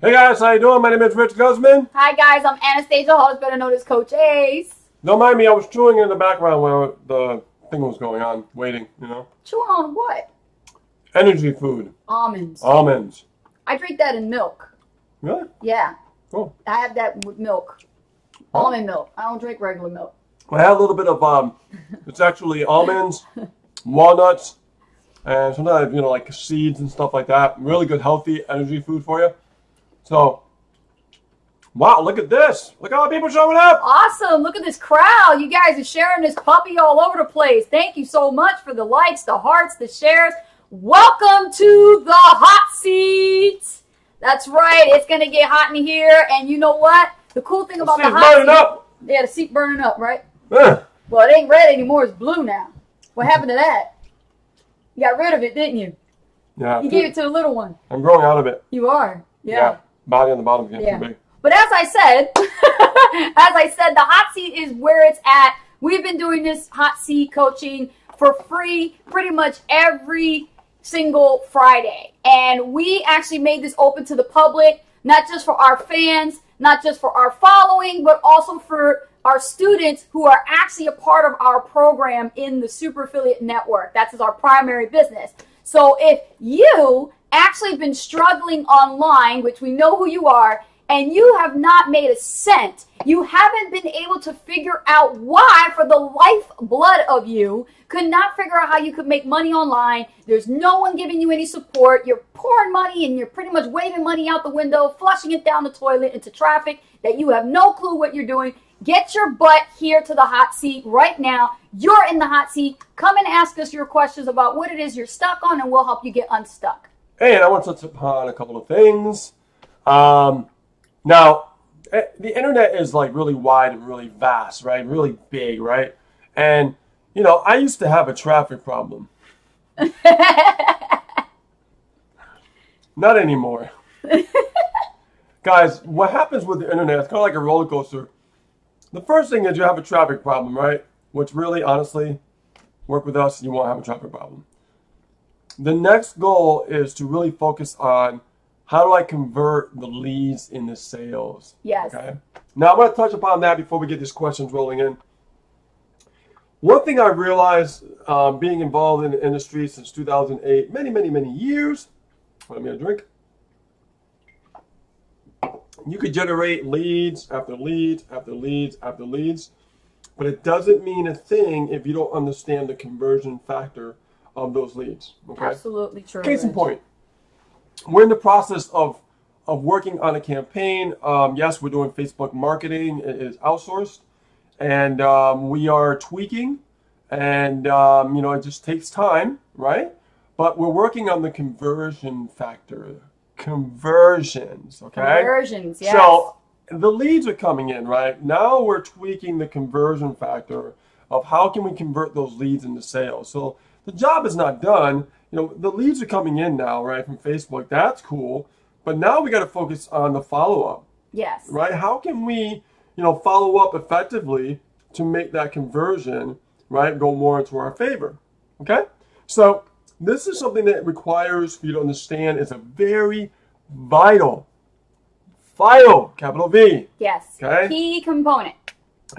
Hey guys, how you doing? My name is Rich Guzman. Hi guys, I'm Anastasia Hall, better known as Coach Ace. Don't mind me, I was chewing in the background while the thing was going on, waiting, you know. Chewing on what? Energy food. Almonds. Almonds. I drink that in milk. Really? Yeah. Cool. I have that with milk. Huh? Almond milk. I don't drink regular milk. I had a little bit of, it's actually almonds, walnuts, and sometimes, you know, like seeds and stuff like that. Really good, healthy energy food for you. So, wow, look at this. Look at all the people showing up. Awesome. Look at this crowd. You guys are sharing this puppy all over the place. Thank you so much for the likes, the hearts, the shares. Welcome to the hot seat. That's right. It's going to get hot in here. And you know what? The cool thing about the hot seat. Up. Yeah, the seat burning up, right? Yeah. Well, it ain't red anymore. It's blue now. What happened to that? You got rid of it, didn't you? Yeah. You gave it to the little one. I'm growing out of it. You are. Yeah. Body on the bottom is getting too big. But as I said, the hot seat is where it's at. We've been doing this hot seat coaching for free pretty much every single Friday. And we actually made this open to the public, not just for our fans, not just for our following, but also for our students who are actually a part of our program in the Super Affiliate Network. That's our primary business. So if you actually been struggling online, which we know who you are, and you have not made a cent, you haven't been able to figure out why, for the lifeblood of you, could not figure out how you could make money online. There's no one giving you any support. You're pouring money and you're pretty much waving money out the window, flushing it down the toilet into traffic that you have no clue what you're doing. Get your butt here to the hot seat right now. You're in the hot seat. Come and ask us your questions about what it is you're stuck on, and we'll help you get unstuck. Hey, and I want to touch upon a couple of things. Now, the internet is like really wide and really vast, right? Really big, right? And, you know, I used to have a traffic problem. Not anymore. Guys, what happens with the internet, it's kind of like a roller coaster. The first thing is you have a traffic problem, right? Which really, honestly, work with us and you won't have a traffic problem. The next goal is to really focus on how do I convert the leads into sales. Yes. Okay. Now I'm going to touch upon that before we get these questions rolling in. One thing I realized being involved in the industry since 2008, many years. Let me have a drink. You could generate leads after leads after leads after leads, but it doesn't mean a thing if you don't understand the conversion factor of those leads. Okay? Absolutely true. Case in point, we're in the process of working on a campaign. Yes, we're doing Facebook marketing. It is outsourced, and we are tweaking, and you know, it just takes time, right? But we're working on the conversion factor. Conversions, okay? Conversions, yes. So the leads are coming in, right? Now we're tweaking the conversion factor of how can we convert those leads into sales. So the job is not done. You know, the leads are coming in now, right, from Facebook. That's cool. But now we got to focus on the follow-up. Yes. Right? How can we, you know, follow up effectively to make that conversion, right, go more into our favor? Okay? So this is something that requires for you to understand is a very vital, capital V. Yes. Okay? Key component.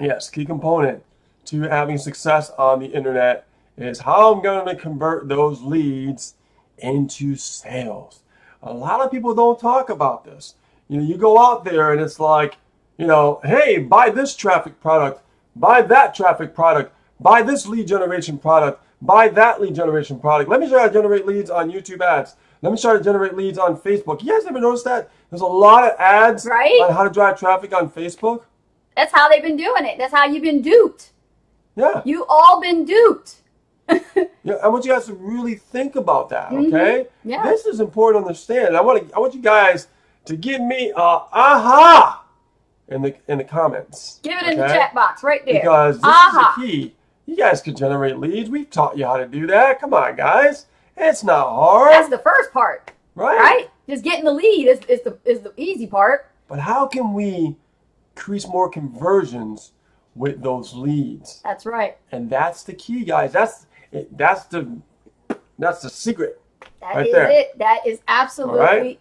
Yes, key component to having success on the internet is how I'm going to convert those leads into sales. A lot of people don't talk about this. You know, you go out there and it's like, you know, hey, buy this traffic product, buy that traffic product, buy this lead generation product, buy that lead generation product. Let me show you how to generate leads on YouTube ads. Let me show you how to generate leads on Facebook. You guys ever notice that? There's a lot of ads on how to drive traffic on Facebook. That's how they've been doing it. That's how you've been duped. Yeah. You all been duped. Yeah, I want you guys to really think about that, okay? Yeah. This is important to understand. I want you guys to give me aha in the comments. Give it in the chat box right there. Because this is the key. You guys can generate leads. We've taught you how to do that. Come on, guys. It's not hard. That's the first part. Right? Just getting the lead is the easy part. But how can we increase more conversions with those leads? That's right. And that's the key, guys. That's the secret. That is it. That is absolutely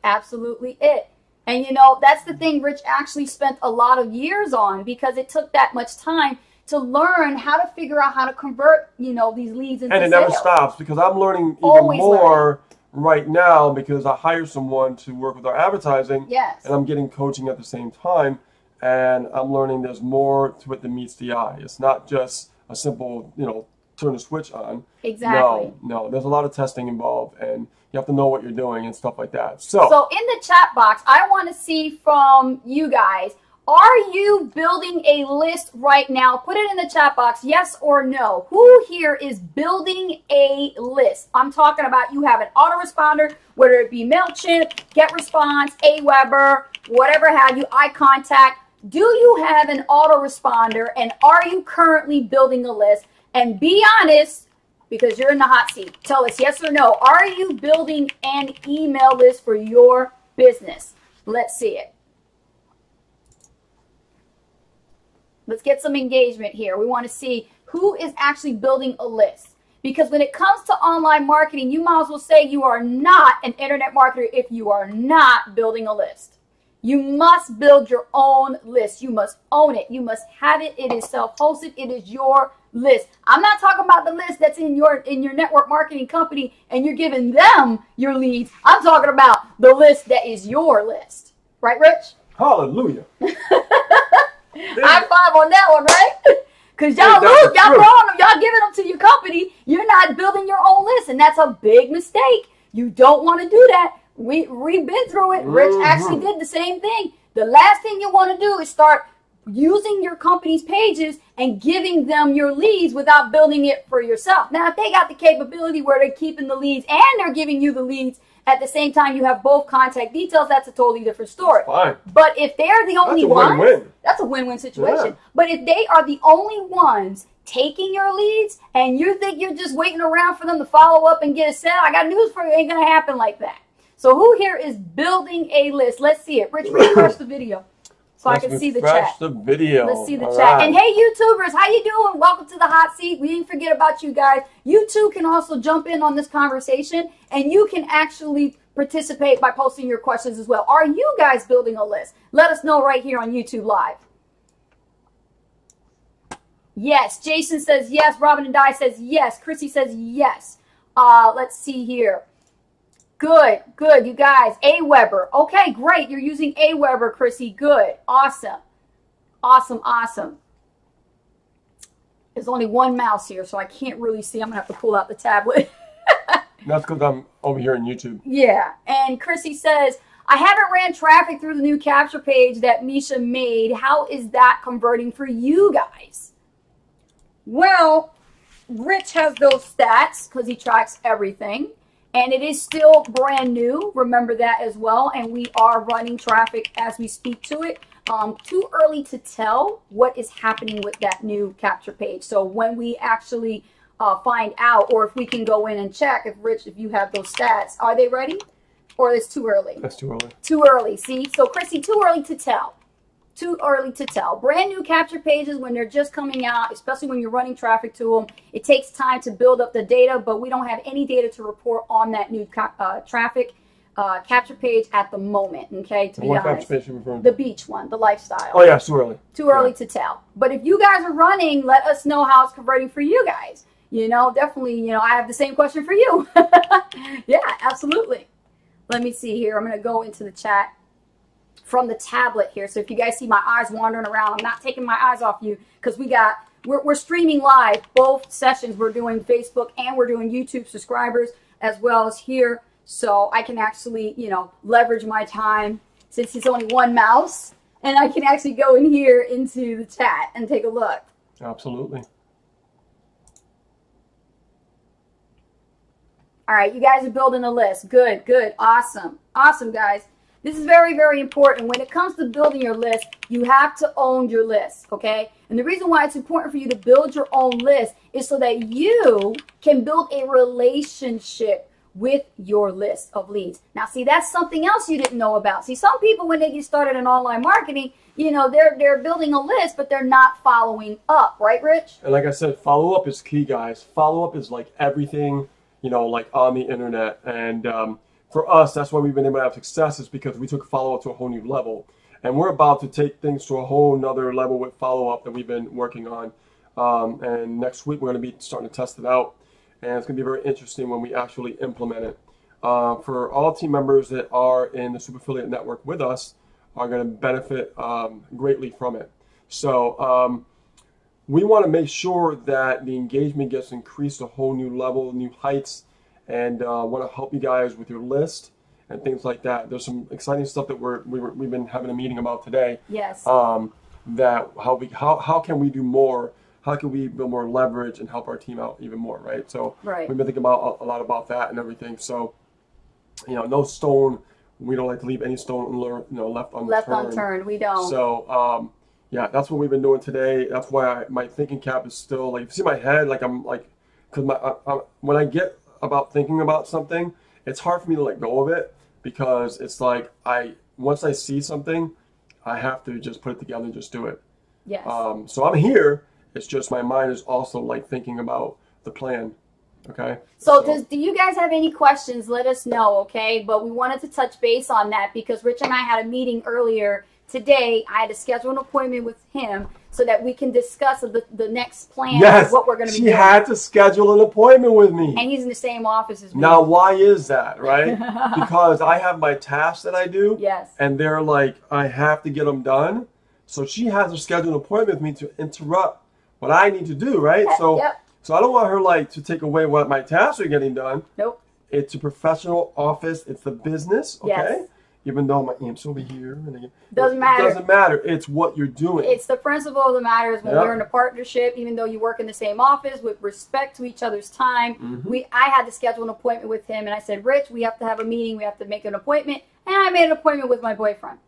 it. And you know, that's the thing Rich actually spent a lot of years on, because it took that much time to learn how to figure out how to convert, you know, these leads into And it sales. never stops, because I'm learning even Always more right now, because I hire someone to work with our advertising. Yes. And I'm getting coaching at the same time. And I'm learning there's more to it than meets the eye. It's not just a simple, you know, turn the switch on. Exactly. No, there's a lot of testing involved, and you have to know what you're doing and stuff like that. So in the chat box, I want to see from you guys, are you building a list right now? Put it in the chat box, yes or no. Who here is building a list? I'm talking about you have an autoresponder, whether it be MailChimp, GetResponse, Aweber, whatever have you, iContact. Do you have an autoresponder, and are you currently building a list? And be honest, because you're in the hot seat. Tell us yes or no. Are you building an email list for your business? Let's see it. Let's get some engagement here. We want to see who is actually building a list. Because when it comes to online marketing, you might as well say you are not an internet marketer if you are not building a list. You must build your own list. You must own it. You must have it. It is self-hosted. It is your list. I'm not talking about the list that's in your network marketing company and you're giving them your leads. I'm talking about the list that is your list. Right, Rich? hallelujah. High five on that one, right? Because y'all y'all giving them to your company. You're not building your own list, and that's a big mistake. You don't want to do that. We've been through it. Rich actually did the same thing. The last thing you want to do is start using your company's pages and giving them your leads without building it for yourself. Now, if they got the capability where they're keeping the leads and they're giving you the leads at the same time, you have both contact details, that's a totally different story. Fine. But if they're the only ones, win-win. that's a win-win situation. Yeah. But if they are the only ones taking your leads and you think you're just waiting around for them to follow up and get a sale, I got news for you. It ain't going to happen like that. So who here is building a list? Let's see it. Rich, refresh the video so I can see the chat. Refresh the video. Let's see the All chat. right. And hey, YouTubers, how you doing? Welcome to the hot seat. We didn't forget about you guys. You too can also jump in on this conversation, and you can actually participate by posting your questions as well. Are you guys building a list? Let us know right here on YouTube Live. Yes. Jason says yes. Robin and Di says yes. Chrissy says yes. Let's see here. Good, good, you guys. Aweber. Okay, great. You're using Aweber, Chrissy. Good. Awesome. Awesome, awesome. There's only one mouse here, so I can't really see. I'm going to have to pull out the tablet. That's because I'm over here on YouTube. Yeah. And Chrissy says, I haven't ran traffic through the new capture page that Misha made. How is that converting for you guys? Well, Rich has those stats because he tracks everything. And it is still brand new. Remember that as well. And we are running traffic as we speak to it. Too early to tell what is happening with that new capture page. So when we actually find out, or if we can go in and check, if Rich, if you have those stats, are they ready? Or is it too early? That's too early. Too early. See? So Chrissy, too early to tell. Too early to tell. Brand new capture pages, when they're just coming out, especially when you're running traffic to them, it takes time to build up the data, but we don't have any data to report on that new traffic capture page at the moment, okay, to be What honest. capture page are you referring to? The beach one, the lifestyle. Oh, yeah, it's too early. Too early to tell. But if you guys are running, let us know how it's converting for you guys. You know, definitely, you know, I have the same question for you. Yeah, absolutely. Let me see here. I'm going to go into the chat from the tablet here. So if you guys see my eyes wandering around, I'm not taking my eyes off you because we're streaming live both sessions. We're doing Facebook and we're doing YouTube subscribers as well as here. So I can actually, you know, leverage my time since it's only one mouse, and I can actually go in here into the chat and take a look. Absolutely. All right, you guys are building a list. Good, good, awesome. Awesome, guys. This is very, very important. When it comes to building your list, you have to own your list, okay? And the reason why it's important for you to build your own list is so that you can build a relationship with your list of leads. Now, see, that's something else you didn't know about. See, some people, when they get started in online marketing, you know, they're building a list, but they're not following up, right, Rich? And like I said, follow-up is key, guys. Follow-up is like everything, you know, like on the internet. And for us, that's why we've been able to have success, is because we took follow-up to a whole new level. And we're about to take things to a whole nother level with follow-up that we've been working on. And next week, we're going to be starting to test it out. And it's going to be very interesting when we actually implement it. For all team members that are in the Super Affiliate Network with us are going to benefit greatly from it. So we want to make sure that the engagement gets increased to a whole new level, new heights, and want to help you guys with your list and things like that. There's some exciting stuff that we've been having a meeting about today. Yes. That how can we do more? How can we build more leverage and help our team out even more, right? So Right. we've been thinking about a lot about that and everything. So, no stone. We don't like to leave any stone left unturned. Left unturned. We don't. So yeah, that's what we've been doing today. That's why my thinking cap is still like, you see my head, like I'm like, because when I get about thinking about something, it's hard for me to let go of it, because it's like once I see something, I have to just put it together and just do it. Yes. So I'm here. It's just my mind is also like thinking about the plan. Okay. So do you guys have any questions? Let us know, okay? But we wanted to touch base on that because Rich and I had a meeting earlier today. I had to schedule an appointment with him so that we can discuss the next plan of what we're going to be doing. She had to schedule an appointment with me. And he's in the same office as me. Now, why is that, right? Because I have my tasks that I do. Yes. And they're like, I have to get them done. So she has to schedule an appointment with me to interrupt what I need to do, right? So I don't want her to take away what my tasks are getting done. Nope. It's a professional office. It's the business, okay? Yes. Even though my amp's over here. Doesn't matter. It doesn't matter. It's what you're doing. It's the principle of the matter is when we're in a partnership, even though you work in the same office, with respect to each other's time. Mm-hmm. I had to schedule an appointment with him, and I said, Rich, we have to have a meeting. We have to make an appointment. And I made an appointment with my boyfriend.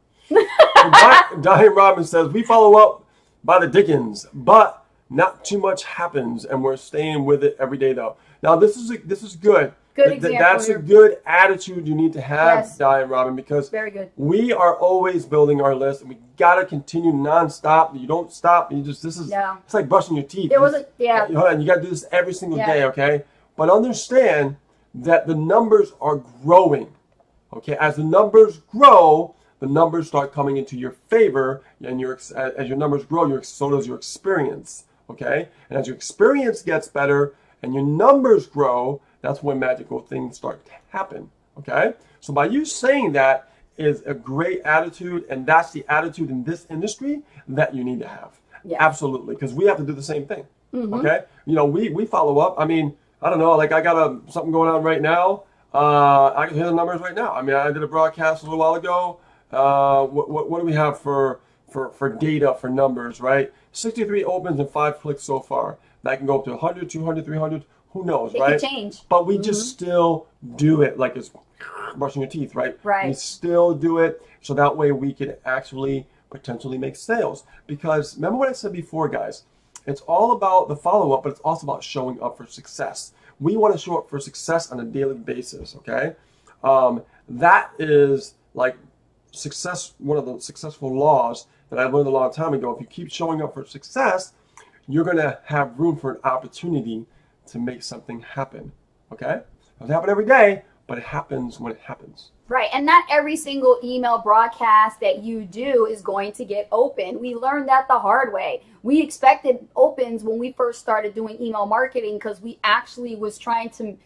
Diane Robbins says, we follow up by the Dickens, but not too much happens, and we're staying with it every day, though. Now, this is good. Good example. That's a good attitude you need to have, yes. Diane Robin, because very good. We are always building our list, and we gotta continue nonstop. You don't stop. It's like brushing your teeth. Hold on, you gotta do this every single day, okay? But understand that the numbers are growing, okay? As the numbers grow, the numbers start coming into your favor, and as your numbers grow, so does your experience. Okay? And as your experience gets better and your numbers grow, that's when magical things start to happen. Okay? So by you saying that is a great attitude, and that's the attitude in this industry that you need to have. Yeah. Absolutely. Because we have to do the same thing. Mm-hmm. Okay? We follow up. I mean, I don't know, like I got something going on right now. I can hear the numbers right now. I mean, I did a broadcast a little while ago. What do we have for data, for numbers, right? 63 opens and 5 clicks so far. That can go up to 100, 200, 300. Who knows, right? It can change. But we just still do it like it's brushing your teeth, right? Right. We still do it so that way we can actually potentially make sales. Because remember what I said before, guys? It's all about the follow-up, but it's also about showing up for success. We want to show up for success on a daily basis, okay? That is like success, one of the successful laws that I learned a long time ago. If you keep showing up for success, you're going to have room for an opportunity to make something happen. Okay? It doesn't happen every day, but it happens when it happens. Right. And not every single email broadcast that you do is going to get open. We learned that the hard way. We expected opens when we first started doing email marketing because we actually was trying to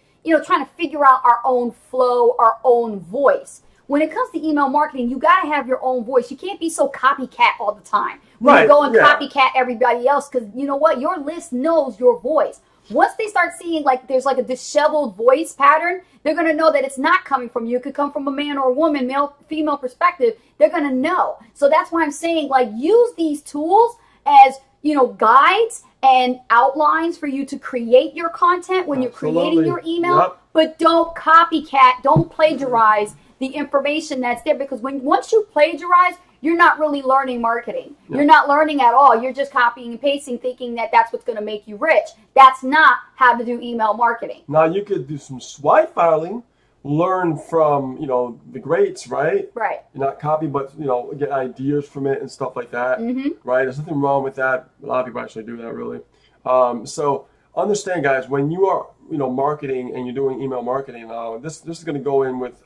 figure out our own flow, our own voice. When it comes to email marketing, you got to have your own voice. You can't be so copycat all the time. You go and copycat everybody else because you know what? Your list knows your voice. Once they start seeing like there's like a disheveled voice pattern, they're going to know that it's not coming from you. It could come from a man or a woman, male, female perspective. They're going to know. So that's why I'm saying like use these tools as, guides and outlines for you to create your content when you're creating your email. But don't copycat, don't plagiarize the information that's there, because once you plagiarize, you're not really learning marketing. Yeah. You're not learning at all. You're just copying and pasting, thinking that that's what's going to make you rich. That's not how to do email marketing. Now you could do some swipe filing, learn from the greats, right? Right. Not copy, but get ideas from it and stuff like that. Mm-hmm. Right. There's nothing wrong with that. A lot of people actually do that, really. So understand, guys, when you are, marketing and you're doing email marketing, this is going to go in with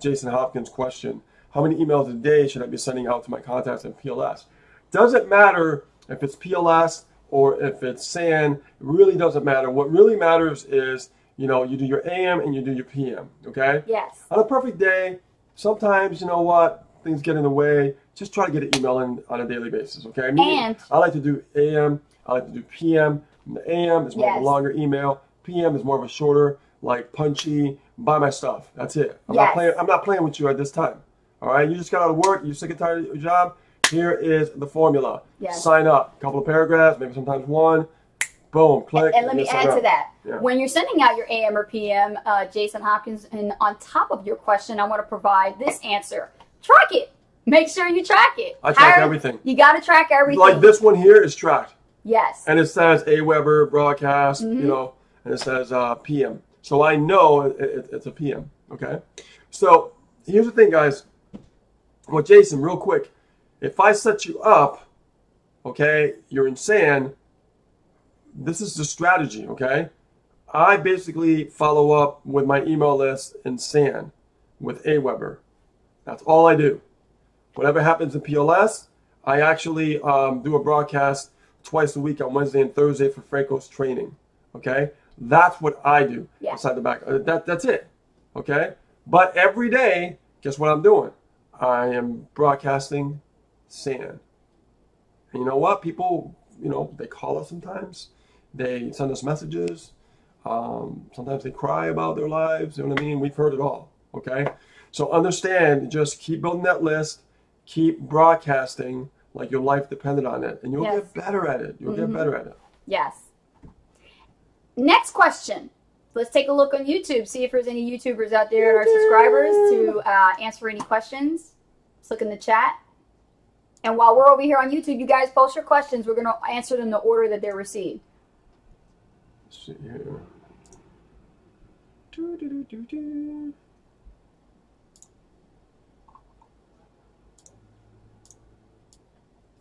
Jason Hopkins' question. How many emails a day should I be sending out to my contacts in PLS? Doesn't matter if it's PLS or if it's SAN. It really doesn't matter. What really matters is, you do your AM and you do your PM, okay? Yes. On a perfect day, sometimes, you know what, things get in the way. Just try to get an email in on a daily basis, okay? I like to do AM. I like to do PM. The AM is more of a longer email. PM is more of a shorter, like punchy, buy my stuff. That's it. I'm not playing with you at this time. All right? You just got out of work. You're sick and tired of your job. Here is the formula. Yes. Sign up. A couple of paragraphs, maybe sometimes one. Boom, click. And let me add to that. Yeah. When you're sending out your AM or PM, Jason Hopkins, and on top of your question, I want to provide this answer. Track it. Make sure you track it. I track everything. You got to track everything. Like this one here is tracked. Yes. And it says AWeber broadcast, and it says PM. So I know it's a PM, okay? So here's the thing, guys. Well, Jason, real quick. If I set you up, okay, you're in SAN, this is the strategy, okay? I basically follow up with my email list in SAN with AWeber. That's all I do. Whatever happens in PLS, I actually do a broadcast twice a week on Wednesday and Thursday for Franco's training. Okay, that's what I do. Inside the back. That's it. Okay, but every day, guess what I'm doing? I am broadcasting SAN. And you know what? People, they call us sometimes. They send us messages. Sometimes they cry about their lives. You know what I mean? We've heard it all. Okay, so understand. Just keep building that list. Keep broadcasting like your life depended on it, and you'll get better at it. You'll get better at it. Yes. Next question. Let's take a look on YouTube, see if there's any YouTubers out there and our subscribers to answer any questions. Let's look in the chat. And while we're over here on YouTube, you guys post your questions. We're going to answer them in the order that they're received. Let's see here.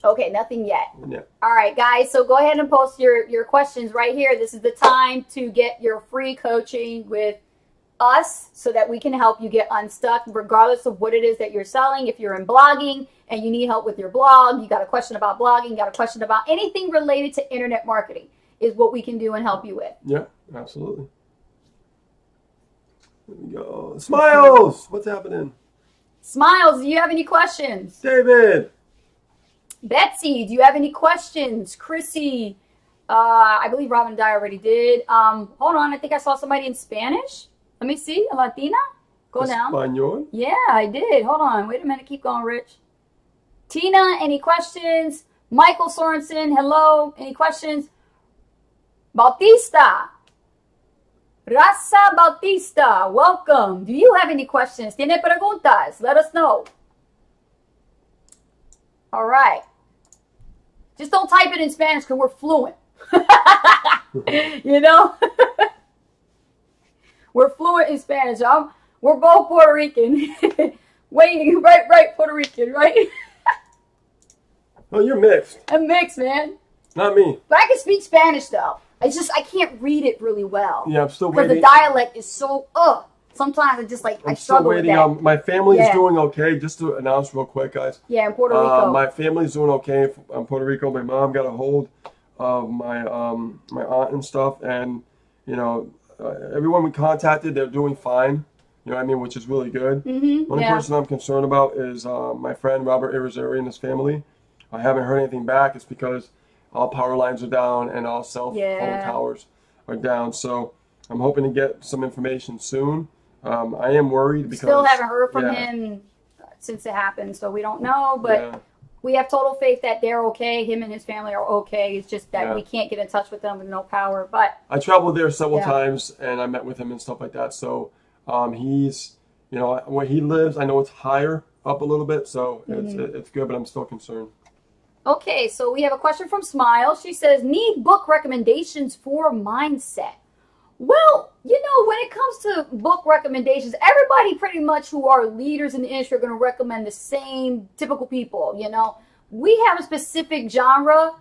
Okay, nothing yet. Yeah. All right, guys, so go ahead and post your questions right here. This is the time to get your free coaching with us so that we can help you get unstuck regardless of what it is that you're selling. If you're in blogging and you need help with your blog, you got a question about blogging, you got a question about anything related to internet marketing is what we can do and help you with. Yeah, absolutely. There we go. Smiles! What's happening? Smiles, do you have any questions? David! Betsy, do you have any questions? Chrissy, I believe Robin and I already did. Hold on, I think I saw somebody in Spanish. Let me see, a Latina? Go down. Espanol? Yeah, I did. Hold on, wait a minute, keep going, Rich. Tina, any questions? Michael Sorensen, hello, any questions? Bautista. Raza Bautista, welcome. Do you have any questions? ¿Tiene preguntas? Let us know. All right. Just don't type it in Spanish because we're fluent. We're fluent in Spanish. We're both Puerto Rican. Waiting, right, Puerto Rican, right? Oh, you're mixed. I'm mixed, man. Not me. But I can speak Spanish, though. It's just I can't read it really well. Yeah, I'm still waiting. Because the dialect is so, sometimes I just I struggle with that. My family is doing okay. Just to announce real quick, guys. Yeah, in Puerto Rico. My family's doing okay in Puerto Rico. My mom got a hold of my my aunt and stuff, and everyone we contacted, they're doing fine. You know what I mean, which is really good. Mm-hmm. Only person I'm concerned about is my friend Robert Irizarry and his family. I haven't heard anything back. It's because all power lines are down and all cell phone towers are down. So I'm hoping to get some information soon. I am worried because still haven't heard from him since it happened, so we don't know. But we have total faith that they're okay. Him and his family are okay. It's just that we can't get in touch with them with no power. But I traveled there several times, and I met with him and stuff like that. So he's, where he lives, I know it's higher up a little bit, so it's good. But I'm still concerned. Okay, so we have a question from Smile. She says, need book recommendations for mindset. Well, when it comes to book recommendations, everybody pretty much who are leaders in the industry are going to recommend the same typical people, We have a specific genre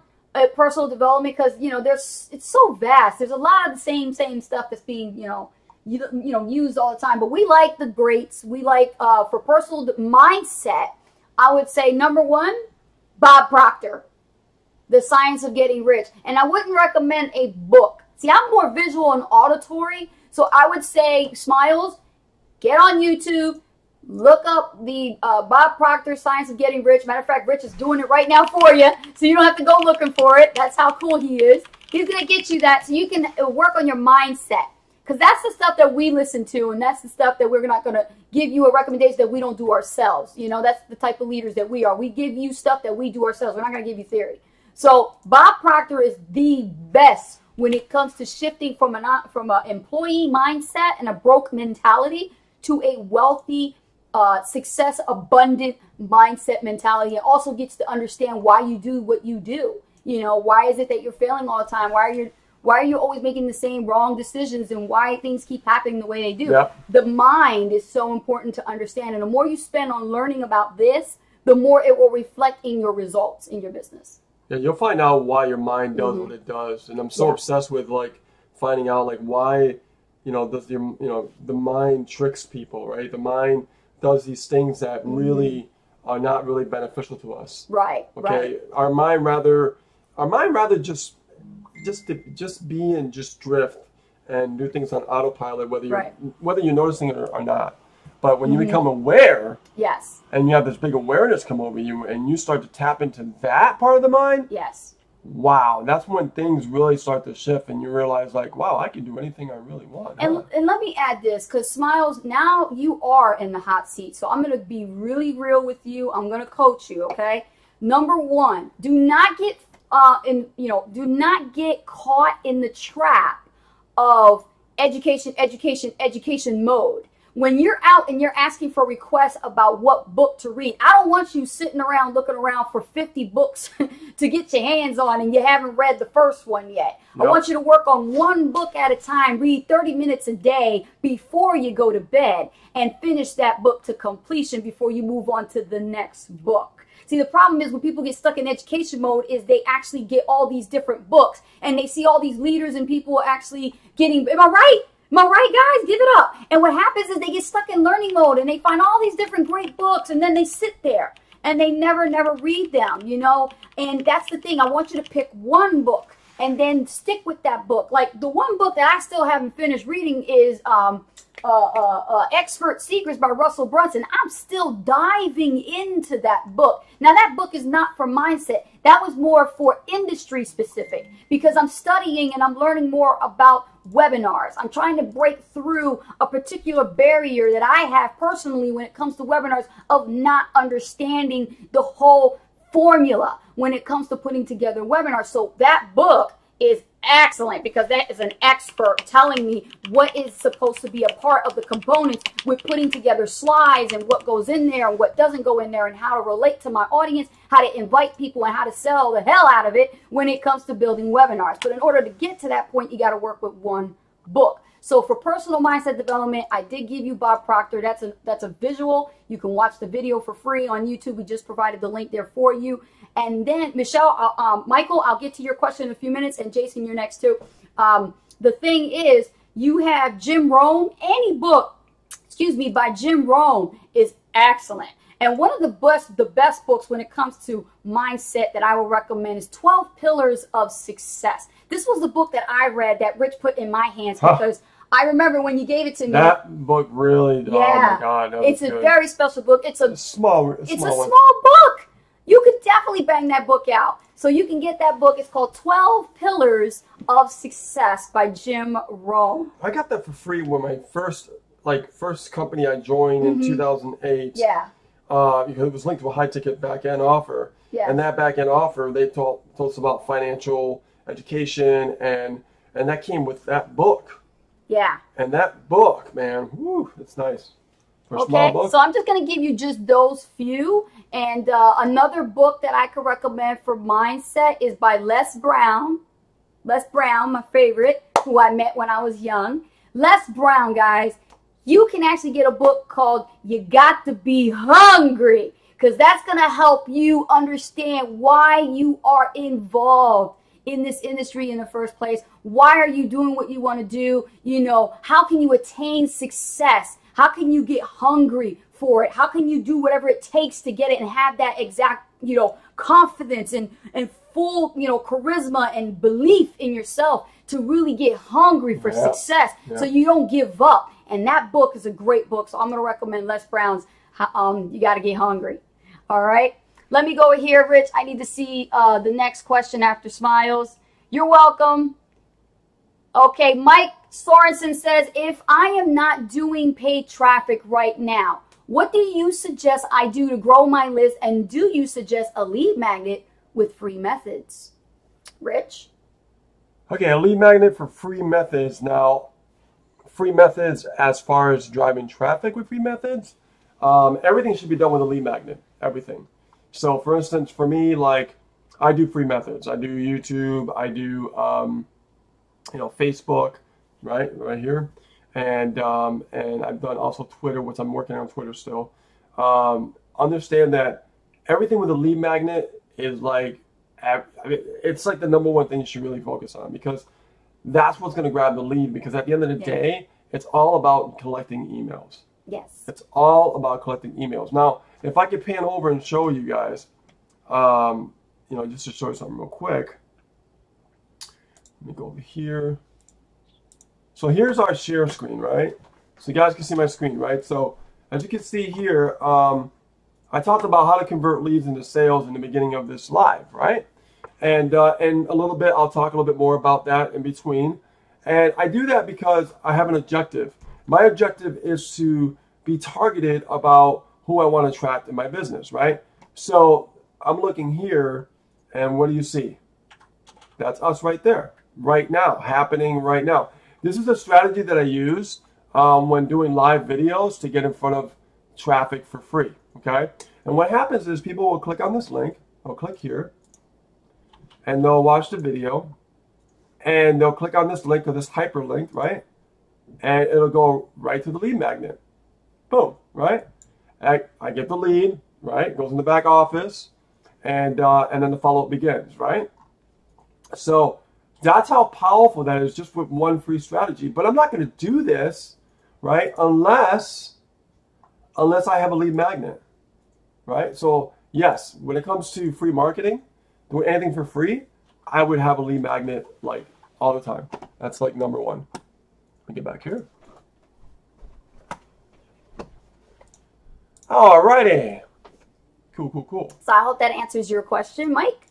personal development because it's so vast. There's a lot of the same stuff that's being used all the time. But we like the greats. We like for personal mindset. I would say number 1, Bob Proctor, The Science of Getting Rich. And I wouldn't recommend a book. See, I'm more visual and auditory, so I would say, Smiles, get on YouTube, look up the Bob Proctor Science of Getting Rich. Matter of fact, Rich is doing it right now for you, so you don't have to go looking for it. That's how cool he is. He's going to get you that so you can work on your mindset. Because that's the stuff that we listen to, and that's the stuff that we're not going to give you a recommendation that we don't do ourselves. That's the type of leaders that we are. We give you stuff that we do ourselves. We're not going to give you theory. So Bob Proctor is the best when it comes to shifting from an employee mindset and a broke mentality to a wealthy, success, abundant mindset mentality. It also gets to understand why you do what you do. Why is it that you're failing all the time? Why are you always making the same wrong decisions, and why things keep happening the way they do? Yep. The mind is so important to understand. And the more you spend on learning about this, the more it will reflect in your results in your business. Yeah, you'll find out why your mind does what it does. And I'm so obsessed with finding out why, the mind tricks people, right? The mind does these things that really are not really beneficial to us. Right. Okay. Right. Our mind rather just be and just drift and do things on autopilot, whether you're noticing it or not. But when you become aware, yes, and you have this big awareness come over you, and you start to tap into that part of the mind, yes, wow, that's when things really start to shift, and you realize wow, I can do anything I really want. And let me add this, because Smiles, now you are in the hot seat, so I'm going to be really real with you. I'm going to coach you, okay? Number 1, do not get do not get caught in the trap of education mode. When you're out and you're asking for requests about what book to read, I don't want you sitting around looking around for 50 books to get your hands on and you haven't read the first one yet. Yep. I want you to work on one book at a time, read 30 minutes a day before you go to bed, and finish that book to completion before you move on to the next book. See, the problem is when people get stuck in education mode is they actually get all these different books and they see all these leaders and people actually getting, am I right? Am I right, guys? Give it up. And what happens is they get stuck in learning mode and they find all these different great books and then they sit there and they never read them, And that's the thing. I want you to pick one book and then stick with that book. Like the one book that I still haven't finished reading is Expert Secrets by Russell Brunson. I'm still diving into that book. Now that book is not for mindset. That was more for industry specific because I'm studying and I'm learning more about webinars. I'm trying to break through a particular barrier that I have personally when it comes to webinars of not understanding the whole formula when it comes to putting together webinars. So that book is excellent because that is an expert telling me what is supposed to be a part of the components with putting together slides and what goes in there and what doesn't go in there and how to relate to my audience, how to invite people and how to sell the hell out of it when it comes to building webinars. But in order to get to that point, you got to work with one book. So for personal mindset development, I did give you Bob Proctor. That's a visual. You can watch the video for free on YouTube. We just provided the link there for you. And then Michelle, Michael, I'll get to your question in a few minutes, and Jason, you're next too. The thing is, you have Jim Rohn. Any book, by Jim Rohn is excellent. And one of the best books when it comes to mindset that I will recommend is 12 Pillars of Success. This was the book that I read that Rich put in my hands because I remember when you gave it to me. That book really, oh my God. It's a very special book. It's a small book. You could definitely bang that book out. So you can get that book. It's called 12 Pillars of Success by Jim Rohn. I got that for free when my first company I joined in 2008. Yeah. Because it was linked to a high ticket back end offer. Yeah. And that back end offer, they told us about financial education and that came with that book. Yeah. And that book, man, whew, it's nice. For a small book. So I'm just going to give you just those few. And another book that I could recommend for mindset is by Les Brown. Les Brown, my favorite, who I met when I was young. Les Brown, guys, you can actually get a book called You Got to Be Hungry. because that's going to help you understand why you are involved in this industry in the first place. Why are you doing what you want to do? You know, how can you attain success? How can you get hungry for it? How can you do whatever it takes to get it and have that exact, you know, confidence and full, you know, charisma and belief in yourself to really get hungry for success so you don't give up. And that book is a great book. So I'm going to recommend Les Brown's You Got to Get Hungry. All right. Let me go here, Rich. I need to see the next question after Smiles. You're welcome. Okay, Mike Sorensen says, if I am not doing paid traffic right now, what do you suggest I do to grow my list? And do you suggest a lead magnet with free methods? Rich? Okay, a lead magnet for free methods. Now, free methods as far as driving traffic with free methods, everything should be done with a lead magnet. Everything. So, for instance, for me, like, I do free methods. I do YouTube. I do, you know, Facebook, right here, and I've done also Twitter, which I'm working on Twitter still. Understand that everything with a lead magnet is like, it's like the #1 thing you should really focus on, because that's what's going to grab the lead. Because at the end of the day, it's all about collecting emails. Yes. It's all about collecting emails. Now, if I could pan over and show you guys, you know, just to show you something real quick. Let me go over here. So here's our share screen, right? So you guys can see my screen, right? So as you can see here, I talked about how to convert leads into sales in the beginning of this live, right? And a little bit, I'll talk a little bit more about that in between. And I do that because I have an objective. My objective is to be targeted about who I want to attract in my business, right? So I'm looking here, and what do you see? That's us right there, right now, happening right now. This is a strategy that I use when doing live videos to get in front of traffic for free, okay? And what happens is people will click on this link, they'll click here, and they'll watch the video, and they'll click on this link or this hyperlink, right? And it'll go right to the lead magnet. Boom, right? I get the lead, right? It goes in the back office, and then the follow-up begins, right? So that's how powerful that is, just with one free strategy. But I'm not going to do this, right, unless I have a lead magnet, right? So yes, when it comes to free marketing, doing anything for free, I would have a lead magnet like all the time. That's like #1. Let me get back here. Alrighty. Cool. So I hope that answers your question, Mike.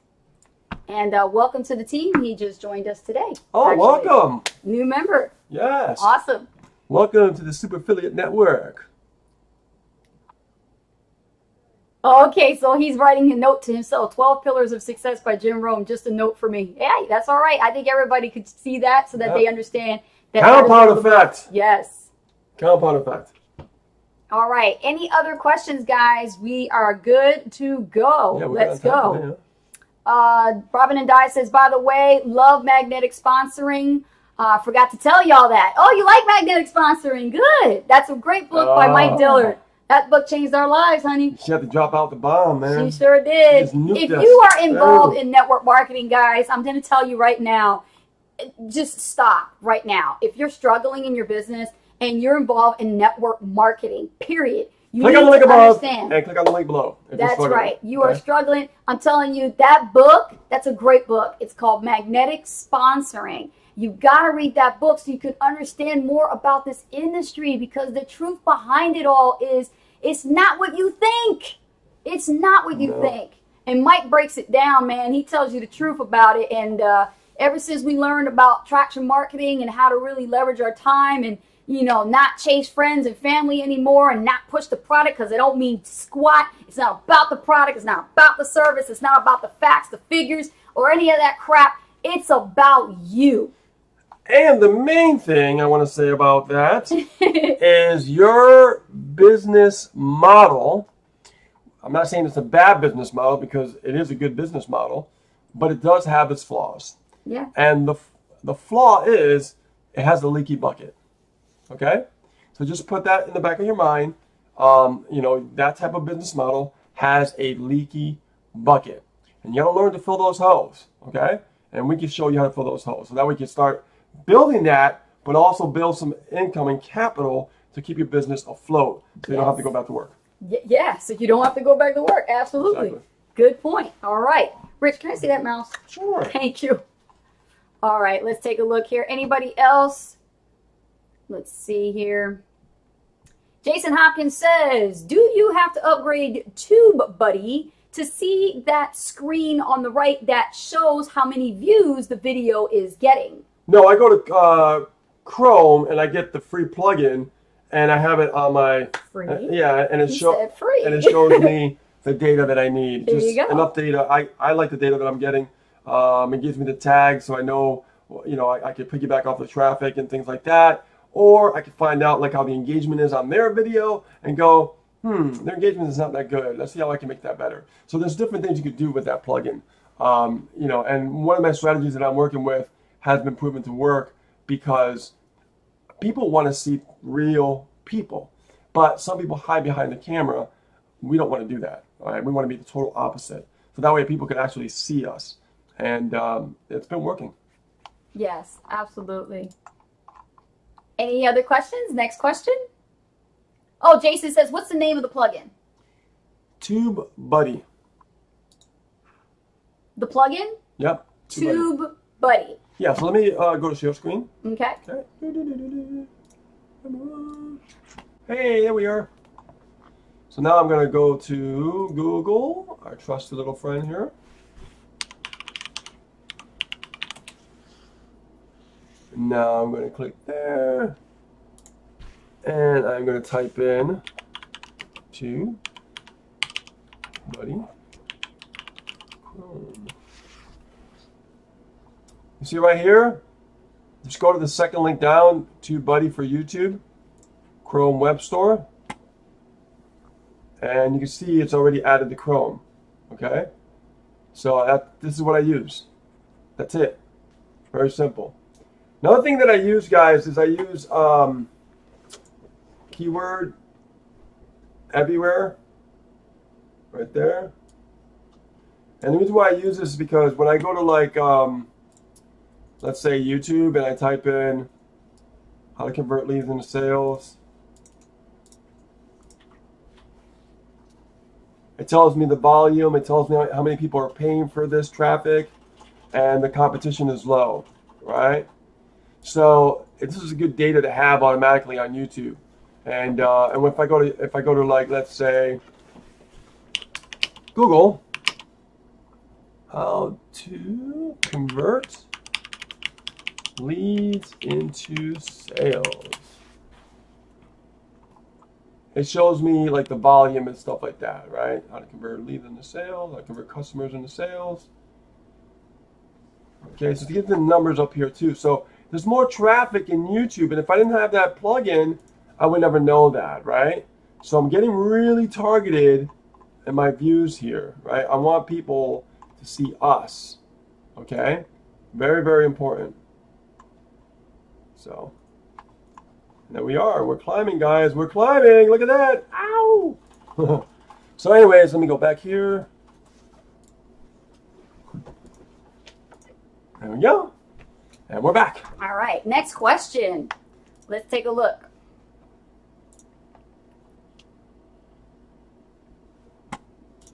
And welcome to the team. He just joined us today. Oh, actually. Welcome. New member. Yes. Awesome. Welcome to the Super Affiliate Network. Okay, so he's writing a note to himself. 12 Pillars of Success by Jim Rohn. Just a note for me. Yeah, that's all right. I think everybody could see that so that they understand. That compound effect. Yes. Compound effect. All right. Any other questions, guys? We are good to go. Yeah, let's go. Robin and Di says, by the way, love magnetic sponsoring. Forgot to tell y'all that. Oh, you like magnetic sponsoring? Good. That's a great book by Mike Dillard. That book changed our lives, honey. She had to drop out the bomb, man. She sure did. If you are involved in network marketing, guys, I'm going to tell you right now, just stop right now. If you're struggling in your business and you're involved in network marketing, period, you click on the link above and click on the link below. That's right. You are struggling. I'm telling you, that book, that's a great book. It's called Magnetic Sponsoring. You've got to read that book so you can understand more about this industry, because the truth behind it all is it's not what you think. It's not what you think. And Mike breaks it down, man. He tells you the truth about it. And ever since we learned about traction marketing and how to really leverage our time and, you know, not chase friends and family anymore and not push the product, because it don't mean squat. It's not about the product. It's not about the service. It's not about the facts, the figures, or any of that crap. It's about you. And the main thing I want to say about that is your business model. I'm not saying it's a bad business model, because it is a good business model, but it does have its flaws. Yeah. And the flaw is it has a leaky bucket. Okay? So just put that in the back of your mind. You know, that type of business model has a leaky bucket. And you got to learn to fill those holes, okay? And we can show you how to fill those holes. So that we can start building that, but also build some income and capital to keep your business afloat so you don't have to go back to work. Yeah, so you don't have to go back to work. Absolutely. Exactly. Good point. All right. Rich, can I see that mouse? Sure. Thank you. All right, let's take a look here. Anybody else? Let's see here. Jason Hopkins says, do you have to upgrade TubeBuddy to see that screen on the right that shows how many views the video is getting? No, I go to Chrome and I get the free plugin and I have it on my Free? yeah, and it said free. and it shows me the data that I need. There Just you go. enough data. I like the data that I'm getting. It gives me the tags so I know, you know, I can piggyback off the traffic and things like that. Or I can find out like how the engagement is on their video and go, their engagement is not that good. Let's see how I can make that better. So there's different things you could do with that plugin. You know, and one of my strategies that I'm working with has been proven to work because people want to see real people, but some people hide behind the camera. We don't want to do that. All right, we want to be the total opposite. So that way people can actually see us, and it's been working. Yes, absolutely. Any other questions? Next question. Oh, Jason says, what's the name of the plugin? TubeBuddy. The plugin? Yep. TubeBuddy. Yeah, so let me go to share screen. Okay. Okay. Hey, there we are. So now I'm going to go to Google, our trusted little friend here. Now I'm going to click there. And I'm going to type in TubeBuddy Chrome. You see right here? Just go to the second link down, TubeBuddy for YouTube, Chrome Web Store. And you can see it's already added to Chrome. Okay? So this is what I use. That's it. Very simple. Another thing that I use, guys, is I use keyword everywhere. Right there. And the reason why I use this is because when I go to like, let's say YouTube, and I type in how to convert leads into sales, it tells me the volume, it tells me how many people are paying for this traffic, and the competition is low, right? So this is a good data to have automatically on YouTube. And if I go to like, let's say Google, how to convert leads into sales. It shows me like the volume and stuff like that, right? How to convert leads into sales, how to convert customers into sales. Okay, so to get the numbers up here too. So there's more traffic in YouTube, and if I didn't have that plugin, I would never know that, right? So I'm getting really targeted in my views here, right? I want people to see us, okay? Very, very important. So there we are. We're climbing, guys. We're climbing. Look at that. Ow! So anyways, let me go back here. There we go. And we're back. All right, next question. Let's take a look.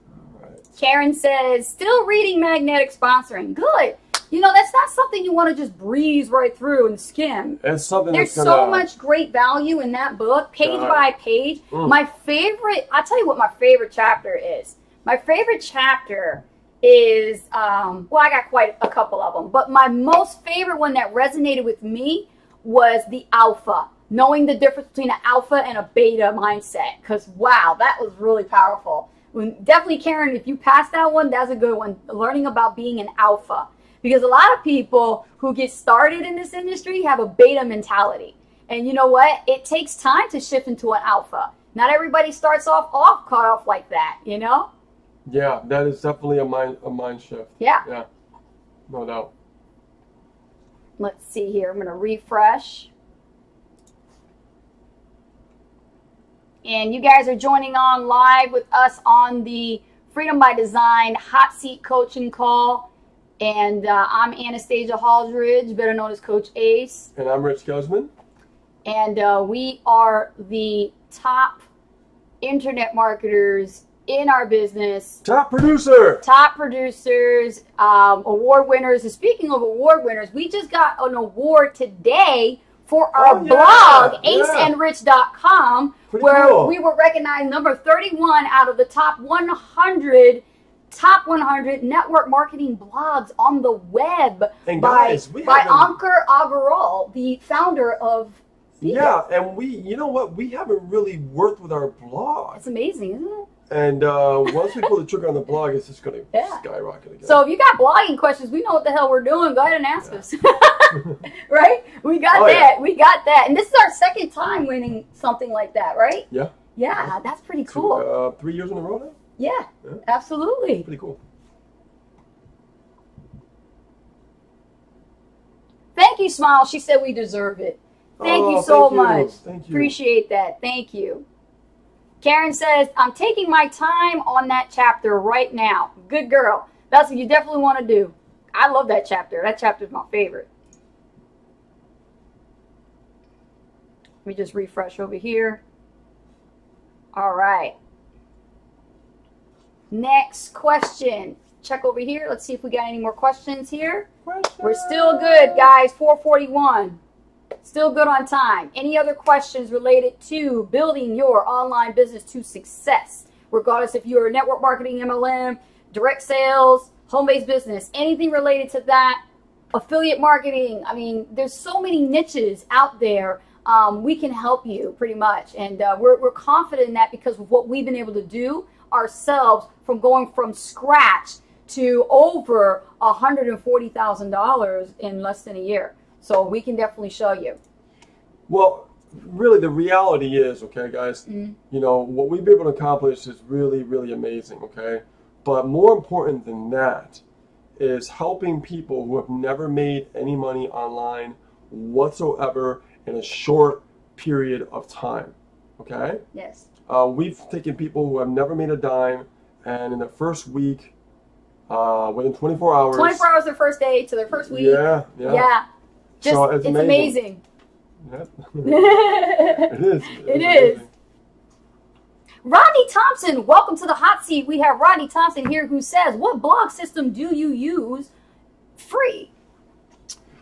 All right. Karen says, still reading Magnetic Sponsoring. Good. You know, that's not something you want to just breeze right through and skim. It's something There's that's so much great value in that book, page by page. My favorite, I'll tell you what my favorite chapter is. My favorite chapter is, well, I got quite a couple of them, but my most favorite one that resonated with me was the alpha. Knowing the difference between an alpha and a beta mindset. Because, wow, that was really powerful. Definitely, Karen, if you pass that one, that's a good one. Learning about being an alpha. Because a lot of people who get started in this industry have a beta mentality. And you know what? It takes time to shift into an alpha. Not everybody starts off caught off like that, you know? Yeah, that is definitely a mind shift. Yeah. Yeah, no doubt. Let's see here. I'm going to refresh. and you guys are joining on live with us on the Freedom by Design Hot Seat Coaching Call. And I'm Anastasia Haldridge, better known as Coach Ace. And I'm Rich Guzman. And we are the top internet marketers in our business. Top producer. Top producers, award winners. And speaking of award winners, we just got an award today for our blog, aceandrich.com, where cool. we were recognized number 31 out of the top 100 network marketing blogs on the web. And guys, by Ankur Agarwal, the founder of Feed It. Yeah, and you know what? We haven't really worked with our blog. It's amazing, isn't it? And once we pull the trigger on the blog, it's just going to skyrocket again. So if you got blogging questions, we know what the hell we're doing. Go ahead and ask us. Right? We got that. Yeah. We got that. And this is our second time winning something like that, right? Yeah. Yeah, that's pretty cool. 3 years in a row now? Yeah, absolutely. Pretty cool. Thank you, Smile. She said we deserve it. Thank you so much. Thank you. Appreciate that. Thank you. Karen says, I'm taking my time on that chapter right now. Good girl. That's what you definitely want to do. I love that chapter. That chapter is my favorite. Let me just refresh over here. All right. Next question. Check over here. Let's see if we got any more questions here. We're still good, guys. 4:41. Still good on time. Any other questions related to building your online business to success? Regardless if you're a network marketing, MLM, direct sales, home-based business, anything related to that, affiliate marketing. I mean, there's so many niches out there. We can help you pretty much. And we're confident in that because of what we've been able to do ourselves from going from scratch to over $140,000 in less than a year. So we can definitely show you. Well, really the reality is, okay, guys, you know, what we've been able to accomplish is really, really amazing, okay? But more important than that is helping people who have never made any money online whatsoever in a short period of time, okay? Yes. We've taken people who have never made a dime, and in the first week, within 24 hours. 24 hours their first day to their first week. Yeah. Just, so it's amazing. Yeah. It is. It is. Rodney Thompson, welcome to the hot seat. We have Rodney Thompson here who says, what blog system do you use free?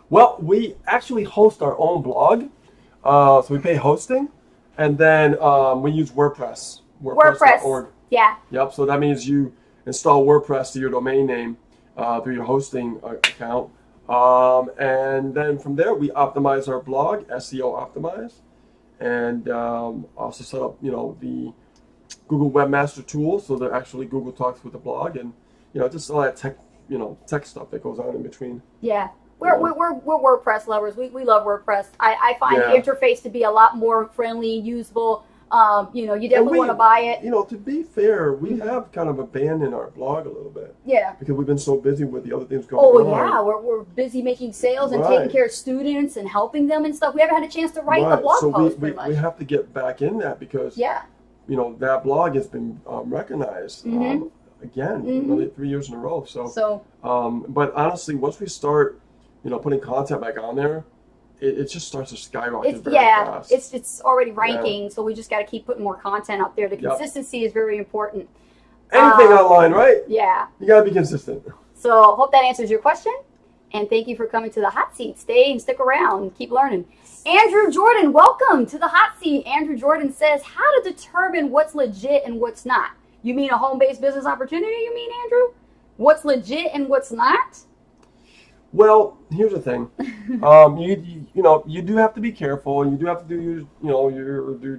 Well, we actually host our own blog. So we pay hosting. And then we use WordPress. WordPress.org. Yeah. Yep. So that means you install WordPress to your domain name through your hosting account. And then from there, we optimize our blog, SEO optimize, and also set up, you know, the Google Webmaster Tool, so that actually Google talks with the blog, and you know, just all that tech stuff that goes on in between. Yeah, we're WordPress lovers. We love WordPress. I find the interface to be a lot more friendly, usable. You know, you definitely want to buy it. You know, to be fair, we have kind of abandoned our blog a little bit. Yeah. Because we've been so busy with the other things going on. Oh, yeah. We're busy making sales and taking care of students and helping them and stuff. We haven't had a chance to write a blog post pretty much. We have to get back in that because, you know, that blog has been recognized again, another 3 years in a row. So, but honestly, once we start, you know, putting content back on there, it just starts to skyrocket very fast. It's already ranking, so we just got to keep putting more content out there. The consistency is very important. Anything online, right? Yeah. You got to be consistent. So hope that answers your question. And thank you for coming to the hot seat. Stay and stick around and keep learning. Andrew Jordan, welcome to the hot seat. Andrew Jordan says, how to determine what's legit and what's not. You mean a home-based business opportunity, you mean, Andrew? What's legit and what's not? Well, here's the thing. You know, you do have to be careful, and you do have to do your due